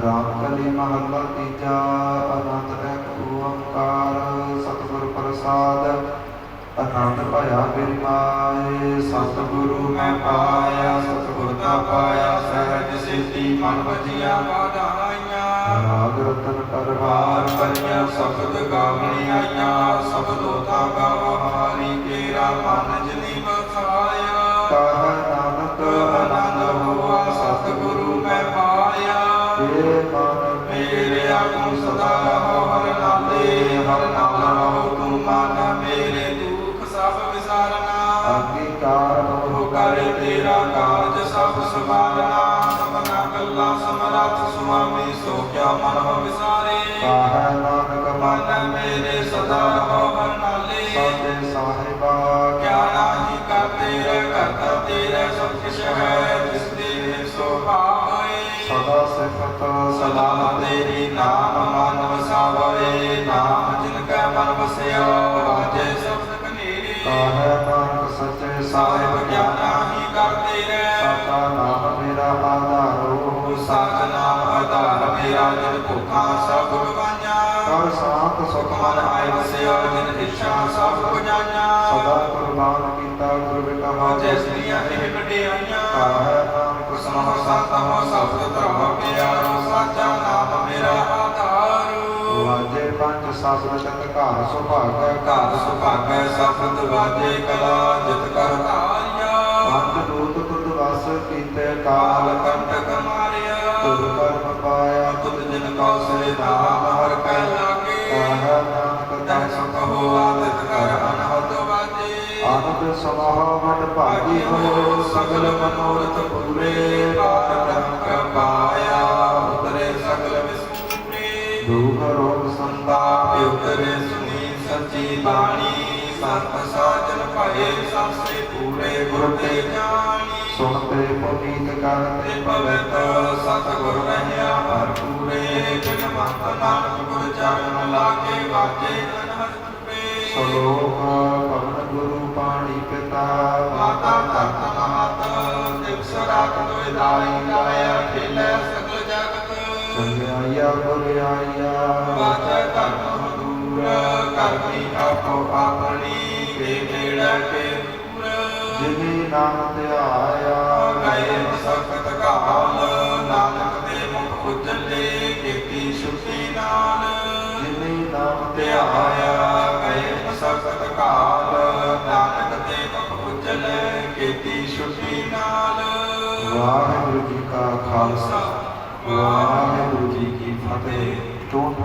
ਰਾਮ ਕਲੀ ਮਹੱਲਾ ਤੀਜਾ। ਆਨੰਦ ਇੱਕ ਓੰਕਾਰ ਸਤਿਗੁਰ ਪ੍ਰਸਾਦ। ਆਨੰਦ ਭਇਆ ਮੇਰੀ ਮਾਏ, ਸਤਿਗੁਰੂ ਮੈਂ ਪਾਇਆ। ਸਤਿਗੁਰ ਦਾ ਪਾਇਆ ਸਹਿਜ ਸਿੱਧੀ, ਮਨ ਵਜੀਆਂ ਵਾਧਾਈਆਂ। ਰਾਗ ਰਤਨ ਕਰਵਾਰ ਕਰਿਆ, ਸ਼ਬਦ ਗਾਵਣੀ ਆਈਆਂ। ਸ਼ਬਦੋ ਤਾਂ ਗਾਵਹਾਰੀ, ਕੇਰਾ ਮਨ ਜਿਨੀ ਵਸਾਇਆ। ਕਹ ਨਾਨਕ ਆਨੰਦ ਹੋਆ, ਸਤਿਗੁਰੂ ਮੈਂ ਪਾਇਆ। ਇਹ ਮਨ ਮੇਰੇ ਆਗੂ ਸਦਾ ਰਹੋ, ਹਰਿ ਨਾਲੇ ਹਰਿ ਨਾਮ ਰਹੋ ਤੂੰ ਮਨ ਮੇਰੇ। ਸਭ ਵਿਸਾਰਨਾ ਅੰਗੀਕਾਰ ਹੋ ਕਰੇ ਤੇਰਾ ਕਾਰਜ ਸਭ ਸਵਾਰਨਾ। ਸਭਨਾ ਗੱਲਾਂ ਸਮਰੱਥ ਸੁਆਮੀ, ਸੋ ਕਿਆ ਮਨ ਹੋ ਵਿਸਾਰੇ। ਕਾਹੈ ਨਾਨਕ ਮਨ ਮੇਰੇ ਸਦਾ ਰਹੋ ਹਰਿ ਨਾਲੇ। ਸਾਚੇ ਸਾਹਿਬਾ ਕਿਆ ਨਾਹੀ ਕਰਤੇ ਰਹਿ, ਕਰਤਾ ਤੇਰਾ ਸਭ ਕਿਛ ਹੈ। ਜਿਸ ਦੇ ਸੋ ਭਾਵੈ ਸਦਾ ਸਿਫਤ ਸਲਾਮ ਤੇਰੀ, ਨਾਮ ਮਨ ਵਸਾਵੈ। ਨਾਮ ਜਿਨ ਕੈ ਮਨ ਵਸਿਆ, ਵਾਜੇ ਸ਼ਬਦ ਕਾਹੈ ਨਾਨਕ ਸੱਚੇ ਸਾਹਿਬ ਕਿਆ ਨਾਹੀ ਕਰਤੇ ਰਹਿ। ਸਾਚਾ ਨਾਮ ਮੇਰਾ ਆਧਾਰੋ, ਸਾਚ ਨਾਮ ਆਧਾਰ ਮੇਰਾ। ਜਿਨ ਭੁੱਖਾਂ ਸਭ ਗਵਾਈਆਂ, ਕਰ ਸਾਥ ਸੁਖ ਮਨ ਆਇ ਵਸਿਆ। ਜਿਨ ਇੱਛਾ ਸਭ ਬੁਝਾਈਆਂ, ਸਦਾ ਕੁਰਬਾਨ ਕੀਤਾ ਗੁਰ ਵਿਟਾਵਾ। ਜੈਸਨੀਆਂ ਇਹ ਵਡਿਆਈਆਂ, ਕਾਹੈ ਨਾਨਕ ਸੁਨਹੁ ਸੰਤਹੁ ਸ਼ਬਦ ਧਰਮ ਪਿਆਰੋ। ਸਾਚਾ ਨਾਮ ਮੇਰਾ ਆਧਾਰੋ। ਵਾਜੇ ਪੰਜ ਸ਼ਬਦ ਚਿਤ ਘਰ ਸੁਭਾਗੈ, ਘਰ ਸੁਭਾਗੈ ਸ਼ਬਦ ਵਾਜੇ ਕਲਾ ਜਿਤ ਕਰ ਧਾਰਿਆ। ਪੰਜ ਦੂਤ ਤੁਧ ਵਸ ਕੀਤੇ, ਕਾਲ ਕੰਟਕ ਮਾਰਿਆ। ਤੁਧ ਕਰਮ ਪਾਇਆ, ਤੁਧ ਜਿਨ ਕਉ ਸੇ ਨਾਮ ਹਰਿ ਕੈ ਲਾਗੇ। ਕਾਹੈ ਨਾਨਕ ਤੈ ਸੁਖ ਹੋਆ, ਤਿਤ ਕਰ ਅਨਹਦ ਵਾਜੇ। ਆਨੰਦ ਸਮੂਹ ਵਡ ਭਾਗੀ ਹੋ, ਸਗਲ ਮਨੋਰਥ ਪੂਰੇ। ਪਾਰ ਬ੍ਰਹਮ ਪਾਇਆ, ਉਤਰੇ ਸਗਲ ਵਿਸੂਰੇ। ਦੁਖ ਰੋਗ ਸੰਤਾਪ ਉਤਰੇ, ਸੁਣੀ ਸੱਚੀ ਬਾਣੀ। ਸੰਤ ਸਾਜਨ ਭਏ ਸਭ ਸੇ ਪੂਰੇ, ਗੁਰ ਤੇ ਜਾਣੀ। ਸੁਣਤੇ ਪੁਨੀਤ ਕਰਤੇ ਪਵਿੱਤ, ਸਤਿਗੁਰ ਰਹਿਆ ਭਰਪੂਰੇ। ਜਿਨ ਮਤ ਨਾਨਕ ਗੁਰ ਚਰਨ ਲਾਗੇ, ਵਾਜੇ ਅਨਹਦ ਚੁਪੇ। ਸਲੋਕ ਪਵਨ ਗੁਰੂ ਪਾਣੀ ਪਿਤਾ, ਮਾਤਾ ਧਰਤ ਮਹਤ। ਦਿਵਸ ਰਾਤ ਦੁਇ ਦਾਈ ਲਾਇਆ, ਖੇਲੇ ਸਗਲ ਜਗਤ। ਚੰਗਿਆਈਆ ਬੁਰਿਆਈਆ ਵਾਜੈ ਧਰਮ ਦੂਰ। ਕਰਮੀ ਆਪੋ ਆਪਣੀ, ਕੇ ਨੇੜੇ ਕੇ ਦੂਰ। ਜਿਨੀ ਨਾਮ ਧਿਆਇਆ, ਗਏ ਮਸਕਤ ਕਾਲ। ਨਾਨਕ ਦੇ ਮੁਖ ਉਜਲੇ, ਕੀਤੀ ਸ਼ੁद्धੀ ਨਾਲ। ਜਿਨੀ ਨਾਮ ਧਿਆਇਆ, ਗਏ ਮਸਕਤ ਕਾਲ। ਨਾਨਕ ਦੇ ਮੁਖ ਉਜਲੇ, ਕੀਤੀ ਸ਼ੁद्धੀ ਨਾਲ। ਵਾਹਿਗੁਰੂ ਜੀ ਕਾ ਖਾਲਸਾ, ਵਾਹਿਗੁਰੂ ਜੀ ਕੀ ਫਤਿਹ।